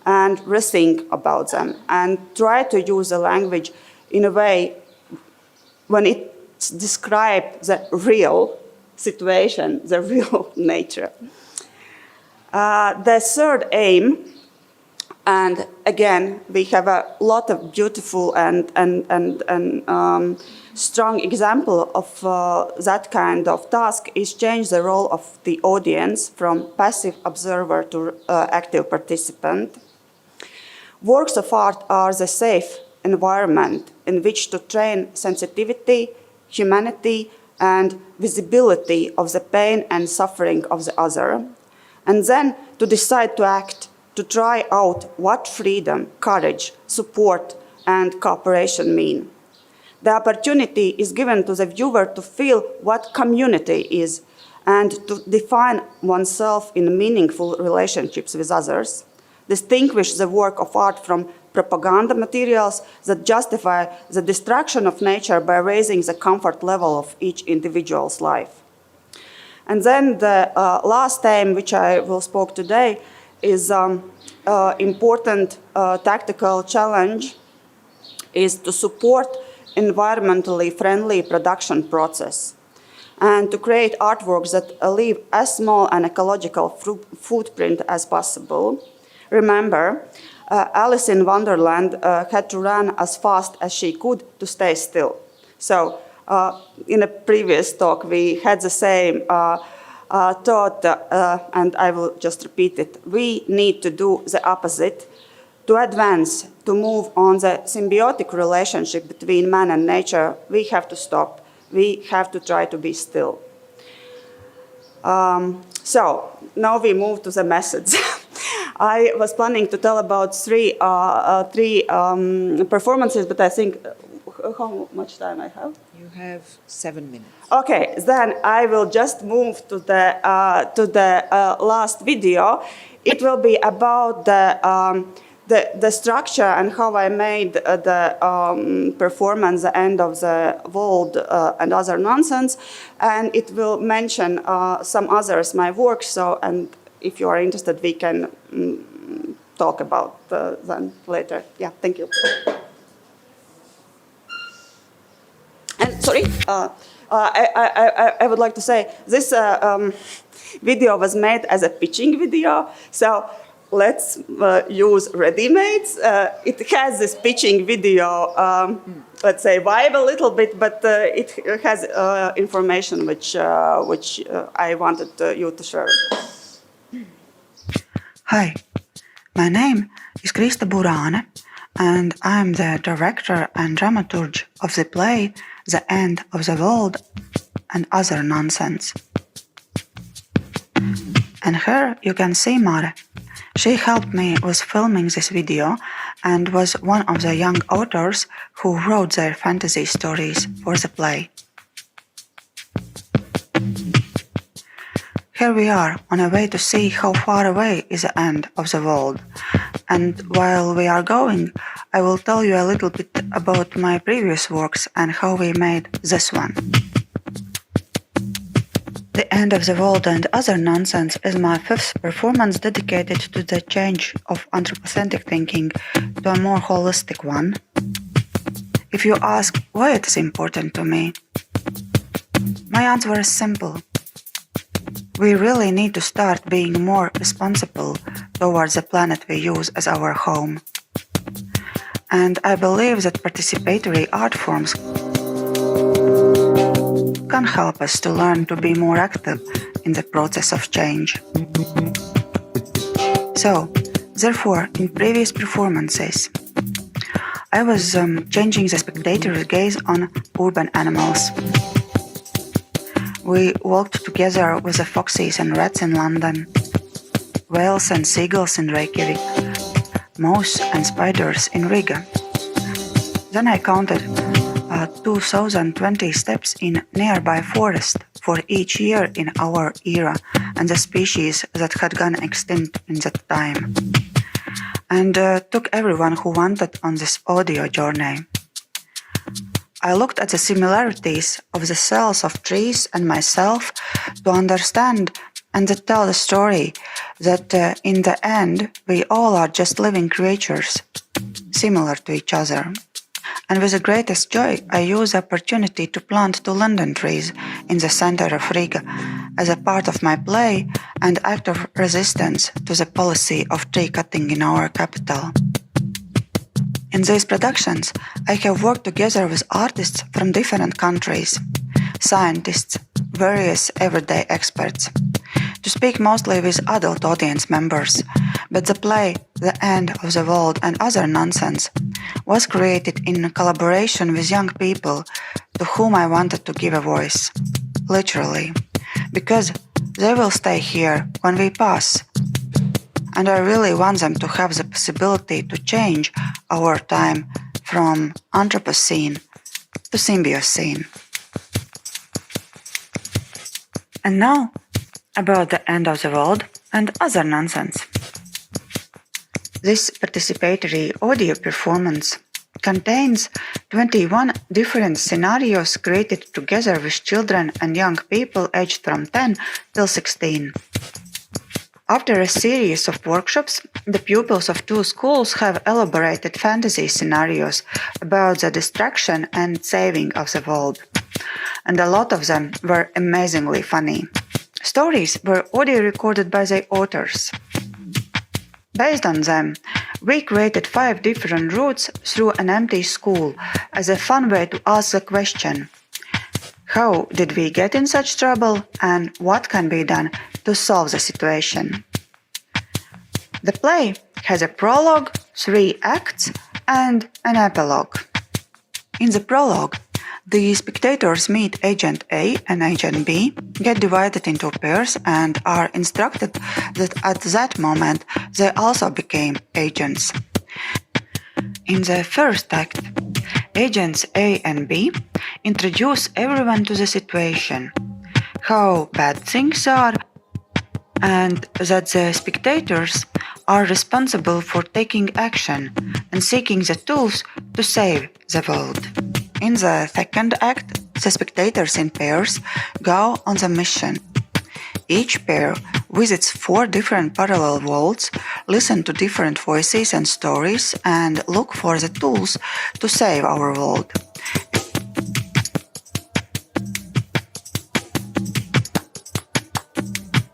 and rethink about them and try to use the language in a way when it describes the real situation, the real nature. The third aim, and again, we have a lot of beautiful and strong example of that kind of task, is change the role of the audience from passive observer to active participant. Works of art are the safe environment in which to train sensitivity, humanity, and visibility of the pain and suffering of the other, and then to decide to act, to try out what freedom, courage, support, and cooperation mean. The opportunity is given to the viewer to feel what community is and to define oneself in meaningful relationships with others, distinguish the work of art from propaganda materials that justify the destruction of nature by raising the comfort level of each individual's life. And then the last aim, which I will speak today, is important tactical challenge is to support environmentally friendly production process and to create artworks that leave as small an ecological footprint as possible. Remember, Alice in Wonderland had to run as fast as she could to stay still. So in a previous talk, we had the same thought, and I will just repeat it. We need to do the opposite. To advance, to move on the symbiotic relationship between man and nature, we have to stop. We have to try to be still. So now we move to the methods. I was planning to tell about three performances, but I think, how much time I have? You have 7 minutes. Okay, then I will just move to the last video. It will be about the structure and how I made the performance, the end of the world and other nonsense, and it will mention some others, my work. So, and if you are interested, we can talk about them later. Yeah, thank you. And sorry, I would like to say this video was made as a pitching video. So let's use ready-mades. It has this pitching video, let's say, vibe a little bit, but it has information which I wanted you to share. Hi, my name is Krista Burāne, and I'm the director and dramaturge of the play The End of the World and Other Nonsense. And here you can see Mare. She helped me with filming this video and was one of the young authors who wrote their fantasy stories for the play. Here we are on a way to see how far away is the end of the world. And while we are going, I will tell you a little bit about my previous works and how we made this one. The End of the World and Other Nonsense is my fifth performance dedicated to the change of anthropocentric thinking to a more holistic one. If you ask why it is important to me, my answer is simple. We really need to start being more responsible towards the planet we use as our home. And I believe that participatory art forms can help us to learn to be more active in the process of change. So, therefore, in previous performances, I was changing the spectator's gaze on urban animals. We walked together with the foxes and rats in London, whales and seagulls in Reykjavik, mouse and spiders in Riga. Then I counted 2020 steps in nearby forest for each year in our era and the species that had gone extinct in that time, and took everyone who wanted on this audio journey. I looked at the similarities of the cells of trees and myself to understand and to tell the story that in the end we all are just living creatures, similar to each other. And with the greatest joy, I used the opportunity to plant 2 linden trees in the center of Riga as a part of my play and act of resistance to the policy of tree cutting in our capital. In these productions, I have worked together with artists from different countries, scientists, various everyday experts, to speak mostly with adult audience members, but the play, The End of the World and Other Nonsense, was created in collaboration with young people to whom I wanted to give a voice, literally, because they will stay here when we pass. And I really want them to have the possibility to change our time from Anthropocene to Symbiocene. And now, about The End of the World and Other Nonsense. This participatory audio performance contains 21 different scenarios created together with children and young people aged from 10 till 16. After a series of workshops, the pupils of 2 schools have elaborated fantasy scenarios about the destruction and saving of the world. And a lot of them were amazingly funny. Stories were audio recorded by the authors. Based on them, we created 5 different routes through an empty school as a fun way to ask the question: how did we get in such trouble and what can be done to solve the situation? The play has a prologue, 3 acts, and an epilogue. In the prologue, the spectators meet Agent A and Agent B, get divided into pairs, and are instructed that at that moment they also became agents. In the first act, Agents A and B introduce everyone to the situation, how bad things are, and that the spectators are responsible for taking action and seeking the tools to save the world. In the second act, the spectators in pairs go on the mission. Each pair visits 4 different parallel worlds, listen to different voices and stories, and look for the tools to save our world.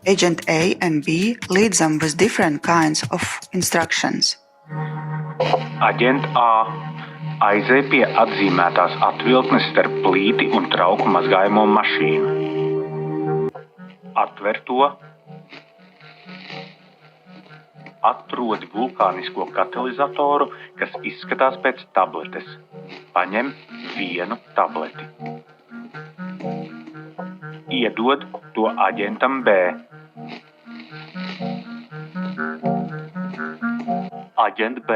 Agent A and B lead them with different kinds of instructions. Aģent A aizej pie atzīmētās atvilknes starp plīti un trauku mazgājamo mašīnu. Atver to. Atrod vulkānisko katalizatoru, kas izskatās pēc tabletes. Paņem vienu tableti. Iedod to aģentam B. Aģent B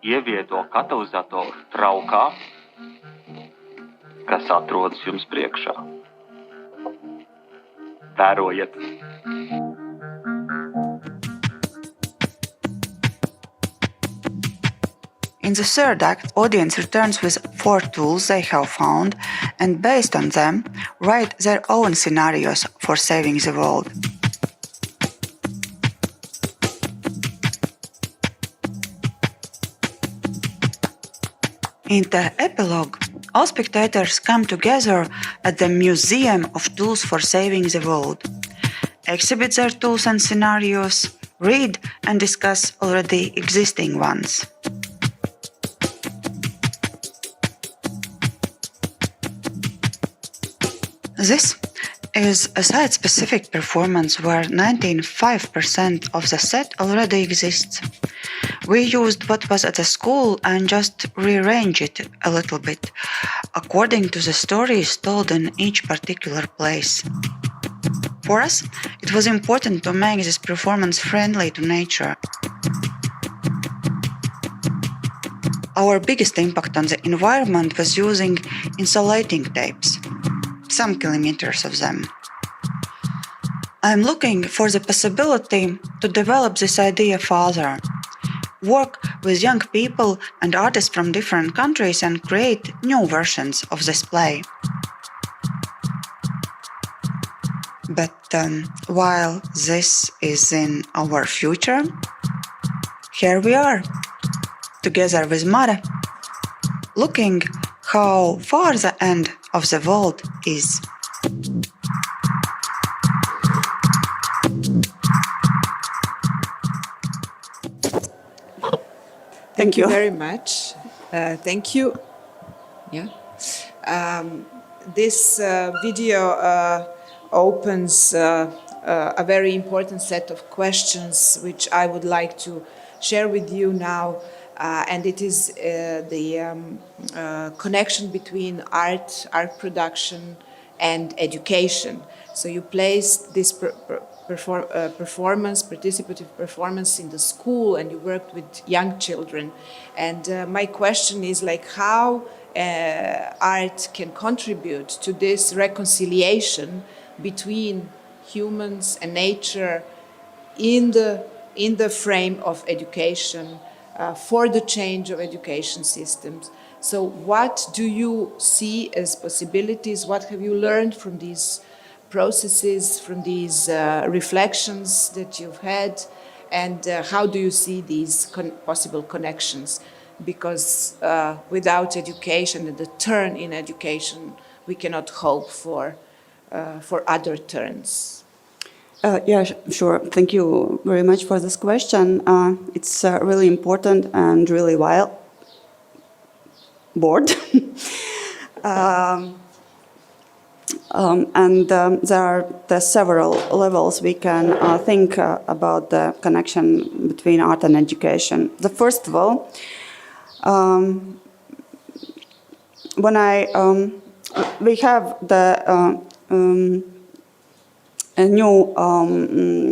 ievieto katalizatoru traukā, kas atrodas jums priekšā. Vērojiet! In the third act, audience returns with 4 tools they have found and based on them write their own scenarios for saving the world. In the epilogue, all spectators come together at the Museum of Tools for Saving the World, exhibit their tools and scenarios, read and discuss already existing ones. This is a site-specific performance where 95% of the set already exists. We used what was at the school and just rearranged it a little bit, according to the stories told in each particular place. For us, it was important to make this performance friendly to nature. Our biggest impact on the environment was using insulating tapes, some kilometers of them. I'm looking for the possibility to develop this idea further, work with young people and artists from different countries and create new versions of this play. But while this is in our future, here we are, together with Mare, looking how far the end of the world is. Thank you very much. Thank you. Yeah. This video opens a very important set of questions which I would like to share with you now. And it is the connection between art production, and education. So you placed this participative performance in the school, and you worked with young children. And my question is how art can contribute to this reconciliation between humans and nature in the frame of education, for the change of education systems. So what do you see as possibilities? What have you learned from these processes, from these reflections that you've had? And how do you see these possible connections? Because without education and the turn in education, we cannot hope for other turns. Yeah, sure. Thank you very much for this question. It's really important and really board. And there are several levels we can think about the connection between art and education. The first of all, when we have the a new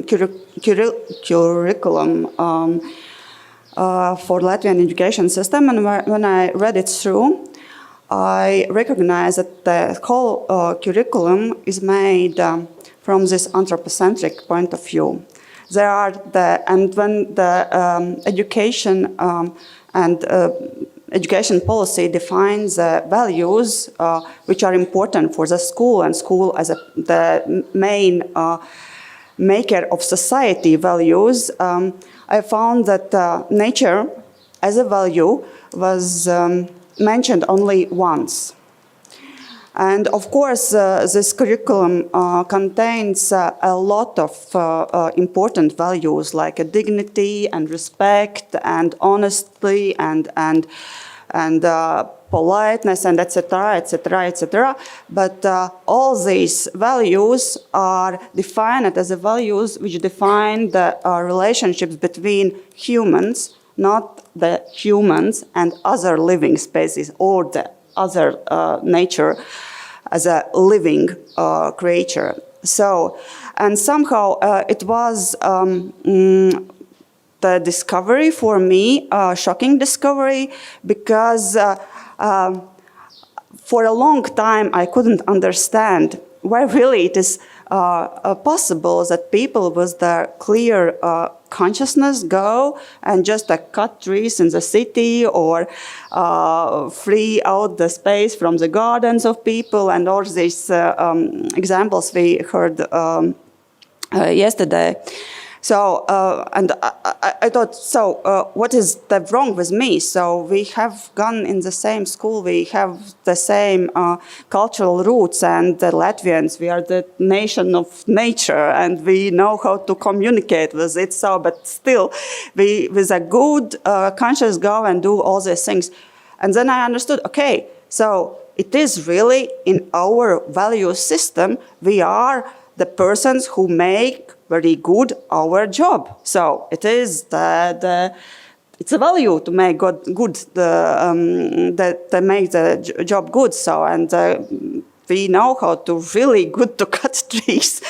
curriculum for Latvian education system, and when I read it through, I recognize that the whole curriculum is made from this anthropocentric point of view. And when the education and education policy defines values which are important for the school, and school as the main maker of society values, I found that nature as a value was mentioned only once. And of course, this curriculum contains a lot of important values like dignity and respect and honesty and politeness and etc., etc., etc. But all these values are defined as the values which define the relationships between humans, not the humans and other living species or the other nature as a living creature. So, and somehow it was the discovery for me, a shocking discovery, because for a long time I couldn't understand why really it is possible that people with the clear consciousness go and just cut trees in the city or free out the space from the gardens of people and all these examples we heard yesterday. So, and I thought, so what is wrong with me? So we have gone in the same school, we have the same cultural roots, and the Latvians, we are the nation of nature, and we know how to communicate with it. So, but still, we, with a good conscience, go and do all these things. And then I understood, okay, so it is really in our value system, we are the persons who make very good our job. So it is it's a value to make good that make the job good. So and we know how to really good to cut trees,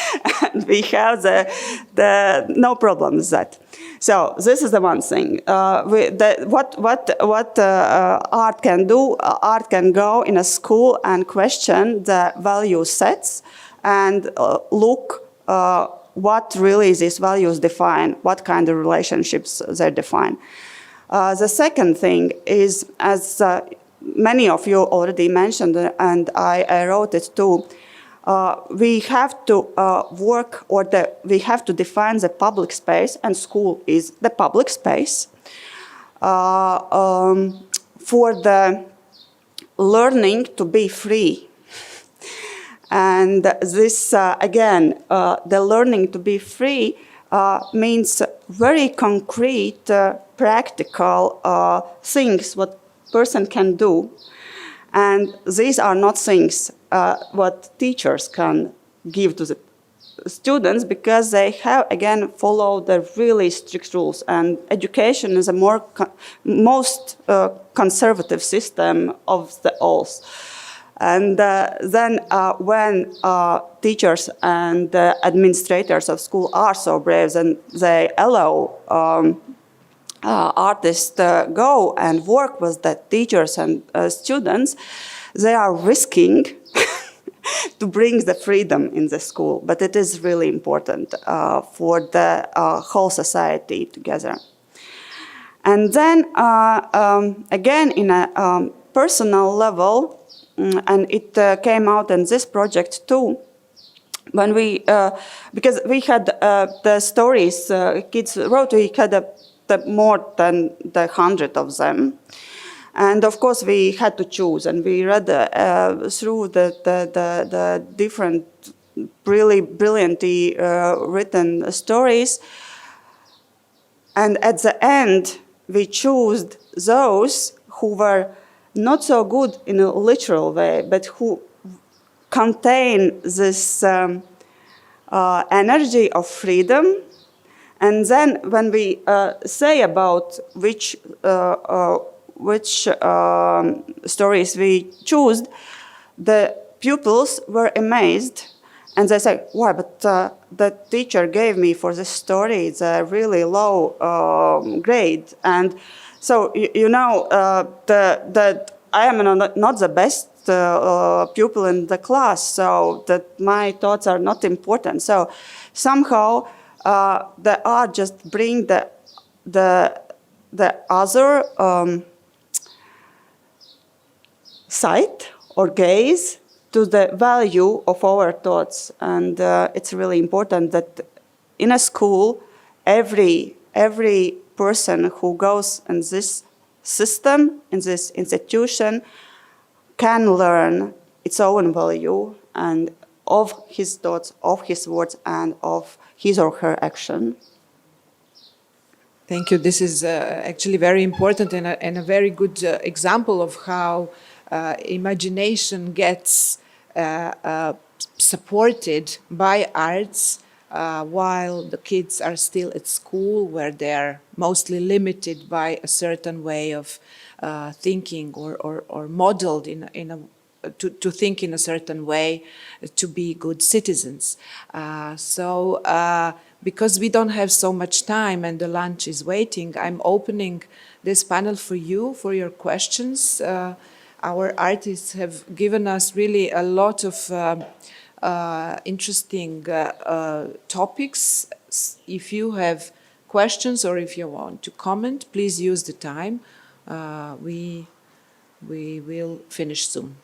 and we have the no problem with that. So this is the one thing. What art can do? Art can go in a school and question the value sets and look what really these values define, what kind of relationships they define. The second thing is, as many of you already mentioned, and I wrote it too, we have to work, or we have to define the public space, and school is the public space, for the learning to be free. And this, again, the learning to be free means very concrete, practical things what person can do. And these are not things what teachers can give to the students, because they have, again, followed the really strict rules. And education is a most conservative system of the all. And then when teachers and administrators of school are so brave, then they allow artists to go and work with the teachers and students, they are risking to bring the freedom in the school. But it is really important for the whole society together. And then, again, in a personal level, and it came out in this project too, when we, because we had the stories kids wrote, we had more than 100 of them. And of course we had to choose, and we read through the different really brilliantly written stories. And at the end, we chose those who were not so good in a literal way, but who contain this energy of freedom. And then when we say about which stories we chose, the pupils were amazed, and they said, "Why? But the teacher gave me for this story the really low grade." And so you know that I am not the best pupil in the class, so that my thoughts are not important. So somehow the art just bring the other sight or gaze to the value of our thoughts. And it's really important that in a school, every person who goes in this system, in this institution, can learn its own value and of his thoughts, of his words, and of his or her action. Thank you. This is actually very important and a very good example of how imagination gets supported by arts while the kids are still at school, where they're mostly limited by a certain way of thinking or modeled to think in a certain way to be good citizens. Because we don't have so much time and the lunch is waiting, I'm opening this panel for you, for your questions. Our artists have given us really a lot of interesting topics. If you have questions or if you want to comment, please use the time. We will finish soon.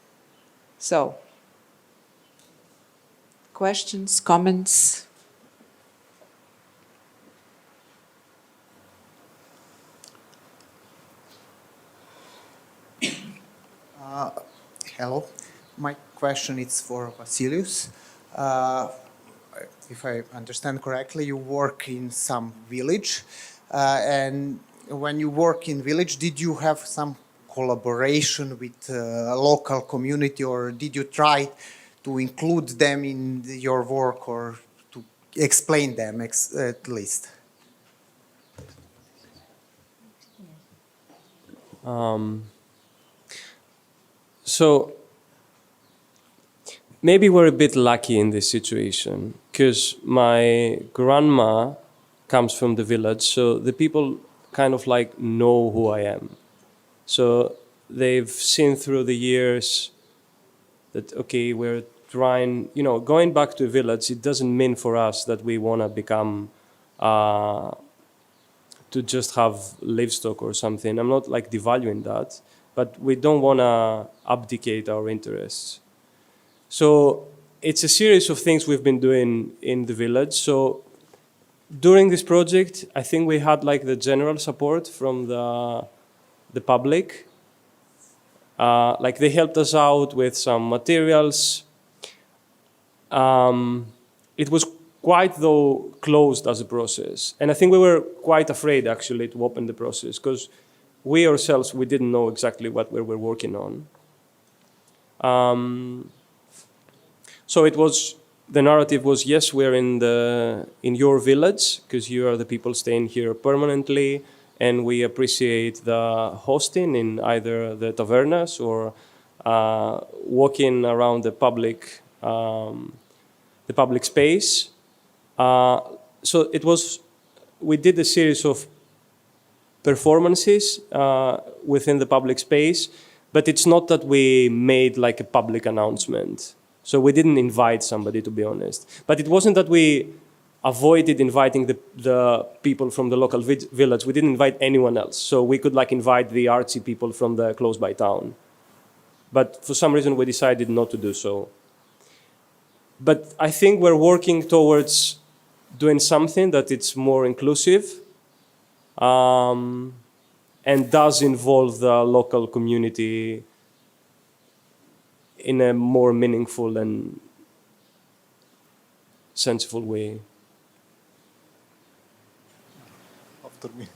So, questions, comments? Hello. My question is for Vasilius. If I understand correctly, you work in some village, and when you work in village, did you have some collaboration with a local community, or did you try to include them in your work or to explain them at least? So maybe we're a bit lucky in this situation because my grandma comes from the village, so the people kind of like know who I am. So they've seen through the years that, okay, we're trying, going back to a village, it doesn't mean for us that we want to become, to just have livestock or something. I'm not like devaluing that, but we don't want to abdicate our interests. So it's a series of things we've been doing in the village. So during this project, I think we had like the general support from the public. Like they helped us out with some materials. It was quite though closed as a process. And I think we were quite afraid actually to open the process because we ourselves, we didn't know exactly what we were working on. So it was, the narrative was, yes, we're in your village because you are the people staying here permanently, and we appreciate the hosting in either the tavernas or walking around the public space. So it was, we did a series of performances within the public space, but it's not that we made like a public announcement. So we didn't invite somebody, to be honest. But it wasn't that we avoided inviting the people from the local village. We didn't invite anyone else. So we could like invite the artsy people from the close by town. But for some reason we decided not to do so. But I think we're working towards doing something that it's more inclusive and does involve the local community in a more meaningful and sensible way. After me.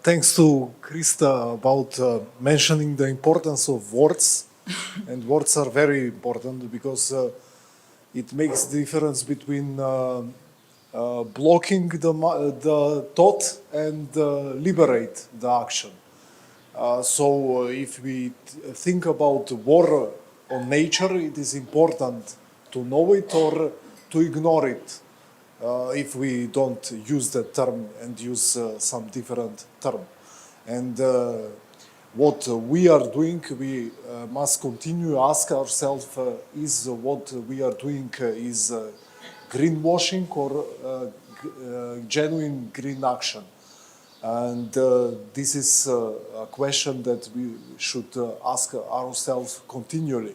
Thanks to Krista about mentioning the importance of words. And words are very important because it makes the difference between blocking the thought and liberate the action. So if we think about war on nature, it is important to know it or to ignore it if we don't use that term and use some different term. And what we are doing, we must continue ask ourselves, is what we are doing is greenwashing or genuine green action? And this is a question that we should ask ourselves continually.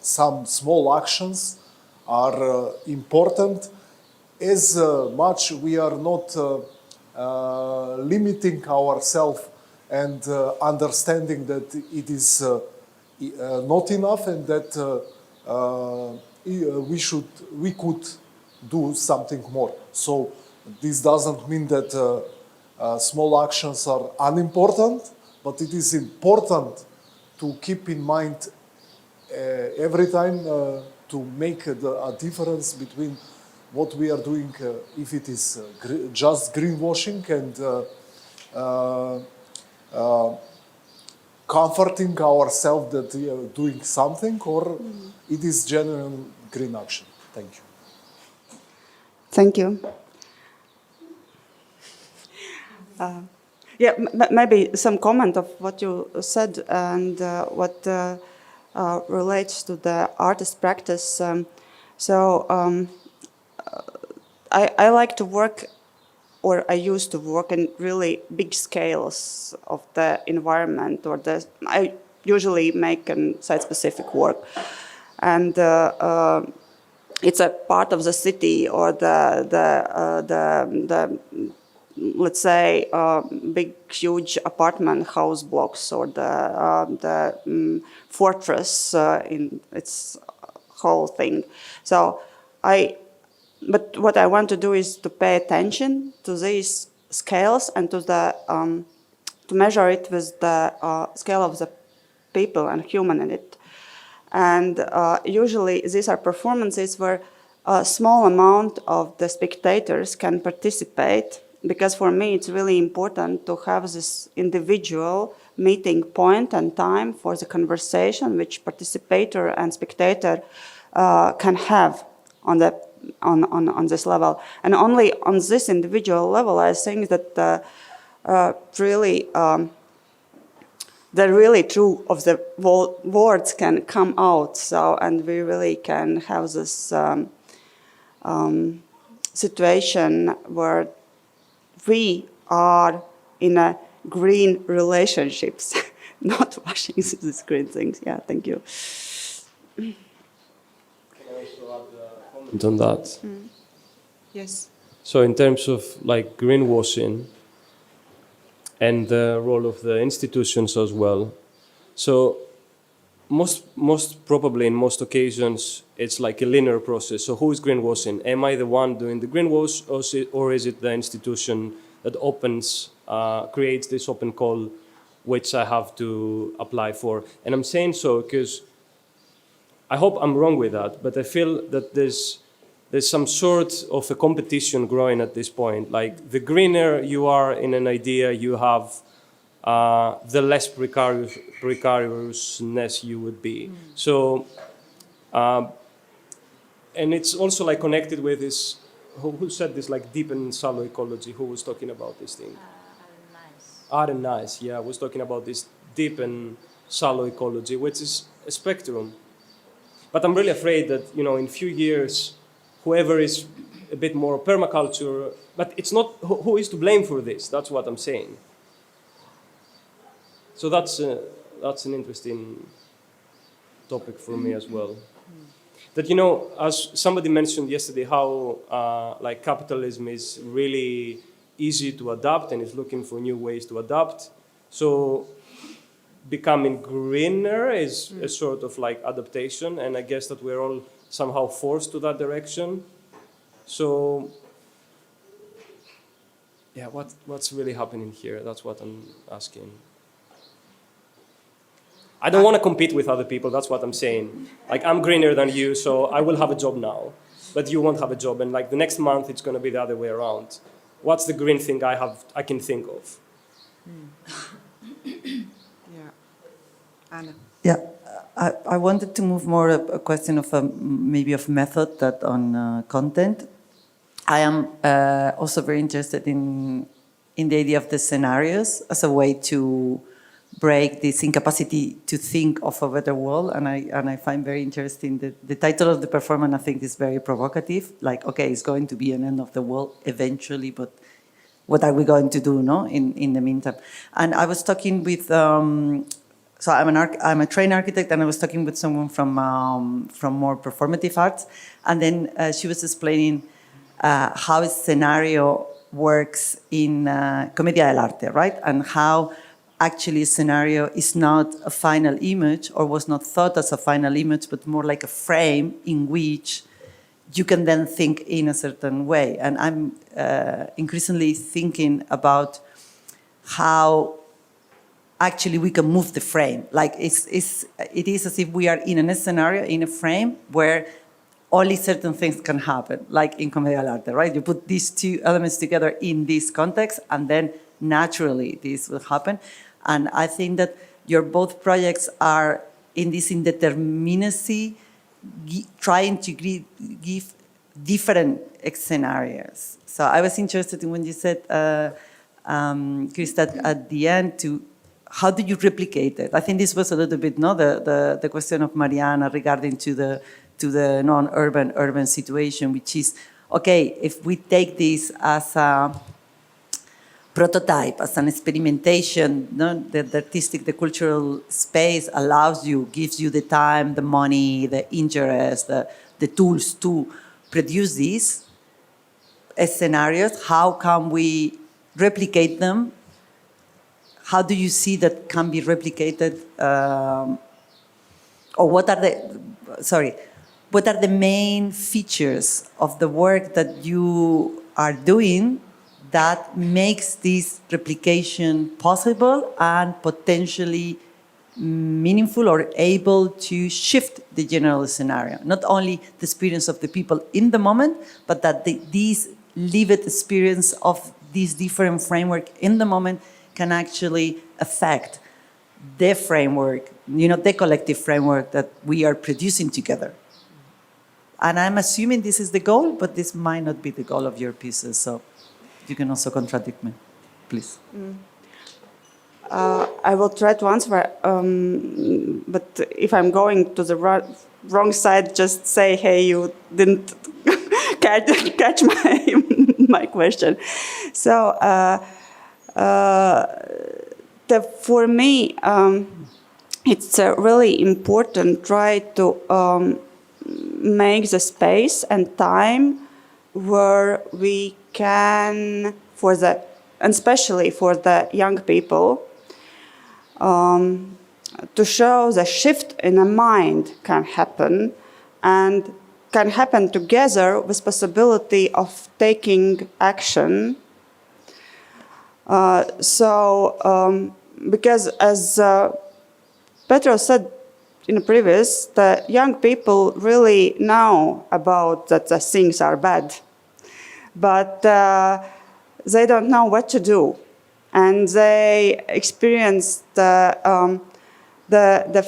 Some small actions are important as much we are not limiting ourselves and understanding that it is not enough and that we could do something more. So this doesn't mean that small actions are unimportant, but it is important to keep in mind every time to make a difference between what we are doing, if it is just greenwashing and comforting ourselves that we are doing something, or it is genuine green action. Thank you. Thank you. Yeah, maybe some comment of what you said and what relates to the artist practice. I like to work, or I used to work in really big scales of the environment, or I usually make site-specific work, and it's a part of the city or the let's say big huge apartment house blocks, or the fortress in its whole thing. But what I want to do is to pay attention to these scales and to measure it with the scale of the people and human in it. And usually these are performances where a small amount of the spectators can participate, because for me it's really important to have this individual meeting point and time for the conversation which participator and spectator can have on this level. And only on this individual level I think that the really true of the words can come out. And we really can have this situation where we are in a green relationships, not washing these green things. Yeah, thank you. Can I also add a comment on that? Yes. So in terms of like greenwashing and the role of the institutions as well. So most probably in most occasions, it's like a linear process. So who is greenwashing? Am I the one doing the greenwash, or is it the institution that creates this open call, which I have to apply for? And I'm saying so because I hope I'm wrong with that, but I feel that there's some sort of a competition growing at this point. Like the greener you are in an idea you have, the less precariousness you would be. So, and it's also like connected with this, who said this, like deep and shallow ecology, who was talking about this thing? Aaron Nice, yeah, was talking about this deep and shallow ecology, which is a spectrum. But I'm really afraid that, in a few years, whoever is a bit more permaculture, but it's not who is to blame for this, that's what I'm saying. So that's an interesting topic for me as well. That, as somebody mentioned yesterday, how like capitalism is really easy to adapt and is looking for new ways to adapt. So becoming greener is a sort of like adaptation, and I guess that we're all somehow forced to that direction. So yeah, what's really happening here? That's what I'm asking. I don't want to compete with other people, that's what I'm saying. Like, I'm greener than you, so I will have a job now, but you won't have a job, and like the next month it's going to be the other way around. What's the green thing I can think of? Yeah. Anna. Yeah, I wanted to move more a question of maybe of method that on content. I am also very interested in the idea of the scenarios as a way to break this incapacity to think of a better world, and I find very interesting the title of the performance. I think is very provocative. Like, okay, it's going to be an end of the world eventually, but what are we going to do, no? In the meantime, and I was talking with. So I'm a trained architect, and I was talking with someone from more performative arts, and then she was explaining how a scenario works in Commedia dell'arte, right? And how actually a scenario is not a final image or was not thought as a final image, but more like a frame in which you can then think in a certain way. And I'm increasingly thinking about how actually we can move the frame. Like it is as if we are in a scenario, in a frame where only certain things can happen, like in commedia dell'arte, right? You put these two elements together in this context, and then naturally this will happen. And I think that your both projects are in this indeterminacy, trying to give different scenarios. So I was interested in when you said, Krista, at the end, to how do you replicate it? I think this was a little bit the question of Mariana regarding to the non-urban urban situation, which is, okay, if we take this as a prototype, as an experimentation, the artistic, the cultural space allows you, gives you the time, the money, the interest, the tools to produce these scenarios. How can we replicate them? How do you see that can be replicated? Or what are the main features of the work that you are doing that makes this replication possible and potentially meaningful or able to shift the general scenario? Not only the experience of the people in the moment, but that these lived experience of this different framework in the moment can actually affect the framework, the collective framework that we are producing together. And I'm assuming this is the goal, but this might not be the goal of your pieces, so you can also contradict me, please. I will try to answer, but if I'm going to the wrong side, just say, hey, you didn't catch my question. So for me, it's really important try to make the space and time where we can, and especially for the young people, to show the shift in the mind can happen, and can happen together with possibility of taking action. Because as Petro said in the previous, the young people really know about that the things are bad, but they don't know what to do, and they experience the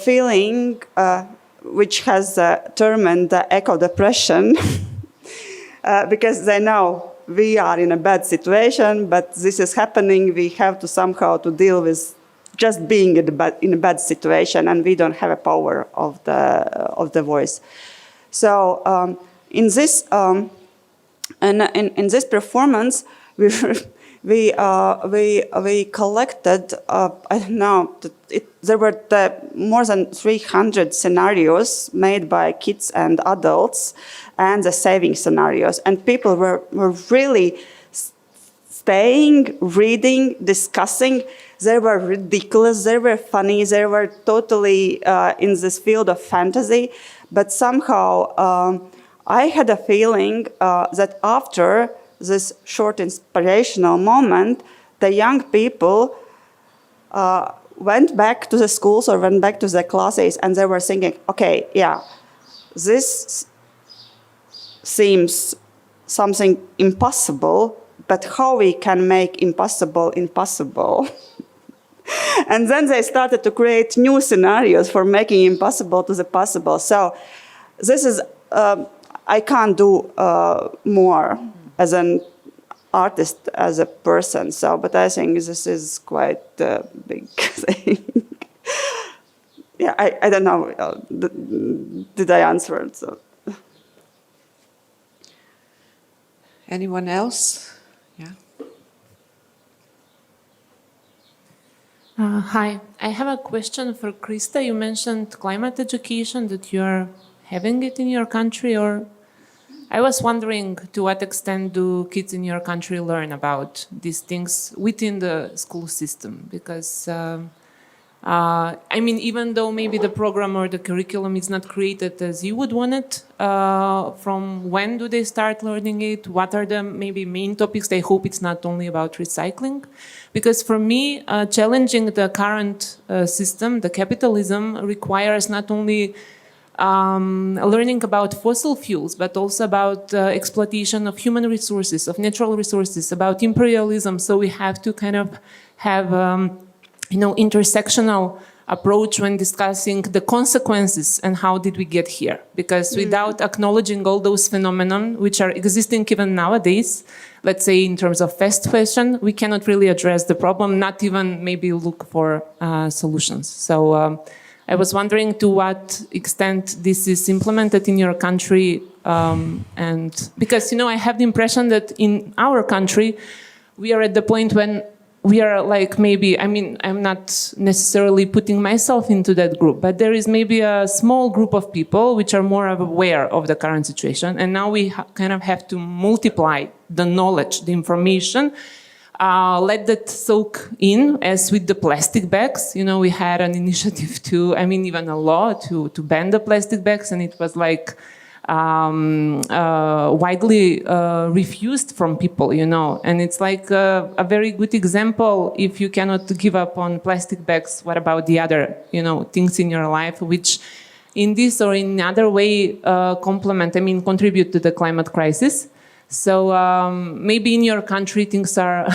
feeling which has termed the eco-depression, because they know we are in a bad situation, but this is happening. We have to somehow to deal with just being in a bad situation, and we don't have a power of the voice. So in this in this performance, we collected I don't know, there were more than 300 scenarios made by kids and adults, and the saving scenarios, and people were really staying, reading, discussing. They were ridiculous, they were funny, they were totally in this field of fantasy, but somehow I had a feeling that after this short inspirational moment, the young people went back to the schools or went back to their classes, and they were thinking, okay, yeah, this seems something impossible, but how we can make impossible impossible? And then they started to create new scenarios for making impossible to the possible. So this is, I can't do more as an artist, as a person. So, but I think this is quite a big thing. Yeah, I don't know. Did I answer it? So. Anyone else? Yeah. Hi, I have a question for Krista. You mentioned climate education, that you are having it in your country, or I was wondering to what extent do kids in your country learn about these things within the school system? Because, I mean, even though maybe the program or the curriculum is not created as you would want it, from when do they start learning it? What are the maybe main topics? I hope it's not only about recycling. Because for me, challenging the current system, the capitalism, requires not only learning about fossil fuels, but also about exploitation of human resources, of natural resources, about imperialism. So we have to kind of have, intersectional approach when discussing the consequences and how did we get here. Because without acknowledging all those phenomena which are existing even nowadays, let's say in terms of fast fashion, we cannot really address the problem, not even maybe look for solutions. So I was wondering to what extent this is implemented in your country, and because, I have the impression that in our country, we are at the point when we are like maybe, I'm not necessarily putting myself into that group, but there is maybe a small group of people which are more aware of the current situation. And now we kind of have to multiply the knowledge, the information, let that soak in, as with the plastic bags. We had an initiative to, even a law to ban the plastic bags, and it was like widely refused from people, and it's like a very good example. If you cannot give up on plastic bags, what about the other, things in your life which in this or in other way contribute to the climate crisis? So maybe in your country things are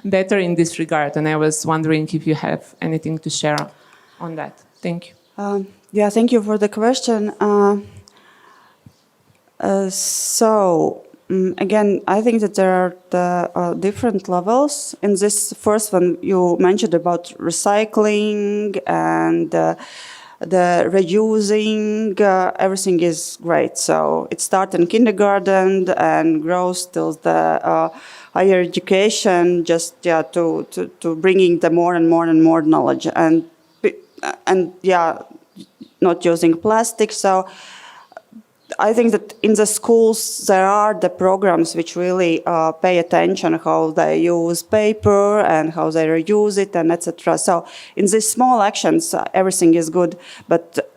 better in this regard, and I was wondering if you have anything to share on that. Thank you. Yeah, thank you for the question. Again, I think that there are the different levels. In this first one, you mentioned about recycling and the reusing. Everything is great. So it starts in kindergarten and grows till the higher education, just to bringing the more and more knowledge and not using plastic. So I think that in the schools there are the programs which really pay attention how they use paper and how they reuse it and etc. So in these small actions, everything is good. But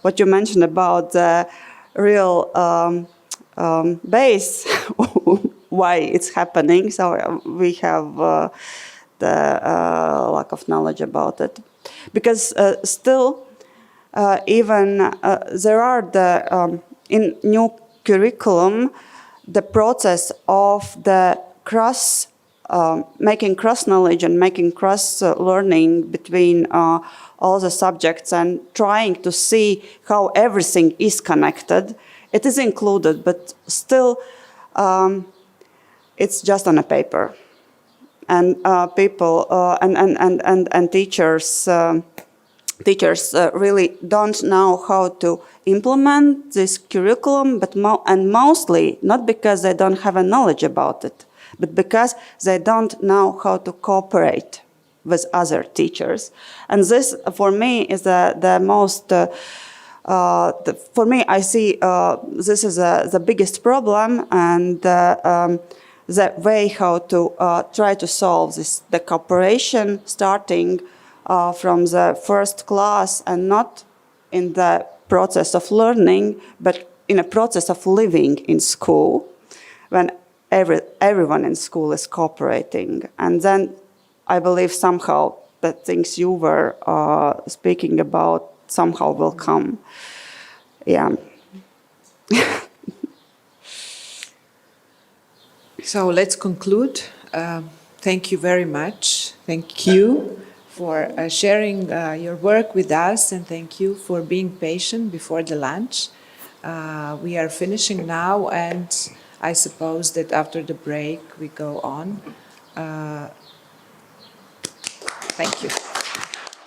what you mentioned about the real base, why it's happening, so we have the lack of knowledge about it, because still even there are the in new curriculum, the process of the making cross knowledge and making cross learning between all the subjects and trying to see how everything is connected. It is included, but still it's just on a paper. And people and teachers really don't know how to implement this curriculum, but mostly not because they don't have a knowledge about it, but because they don't know how to cooperate with other teachers. And this, for me, is the most. For me, I see this is the biggest problem, and the way how to try to solve this, the cooperation starting from the first class, and not in the process of learning, but in a process of living in school, when everyone in school is cooperating. And then I believe somehow the things you were speaking about somehow will come. Yeah. So let's conclude. Thank you very much. Thank you for sharing your work with us, and thank you for being patient before the lunch. We are finishing now, and I suppose that after the break we go on. Thank you.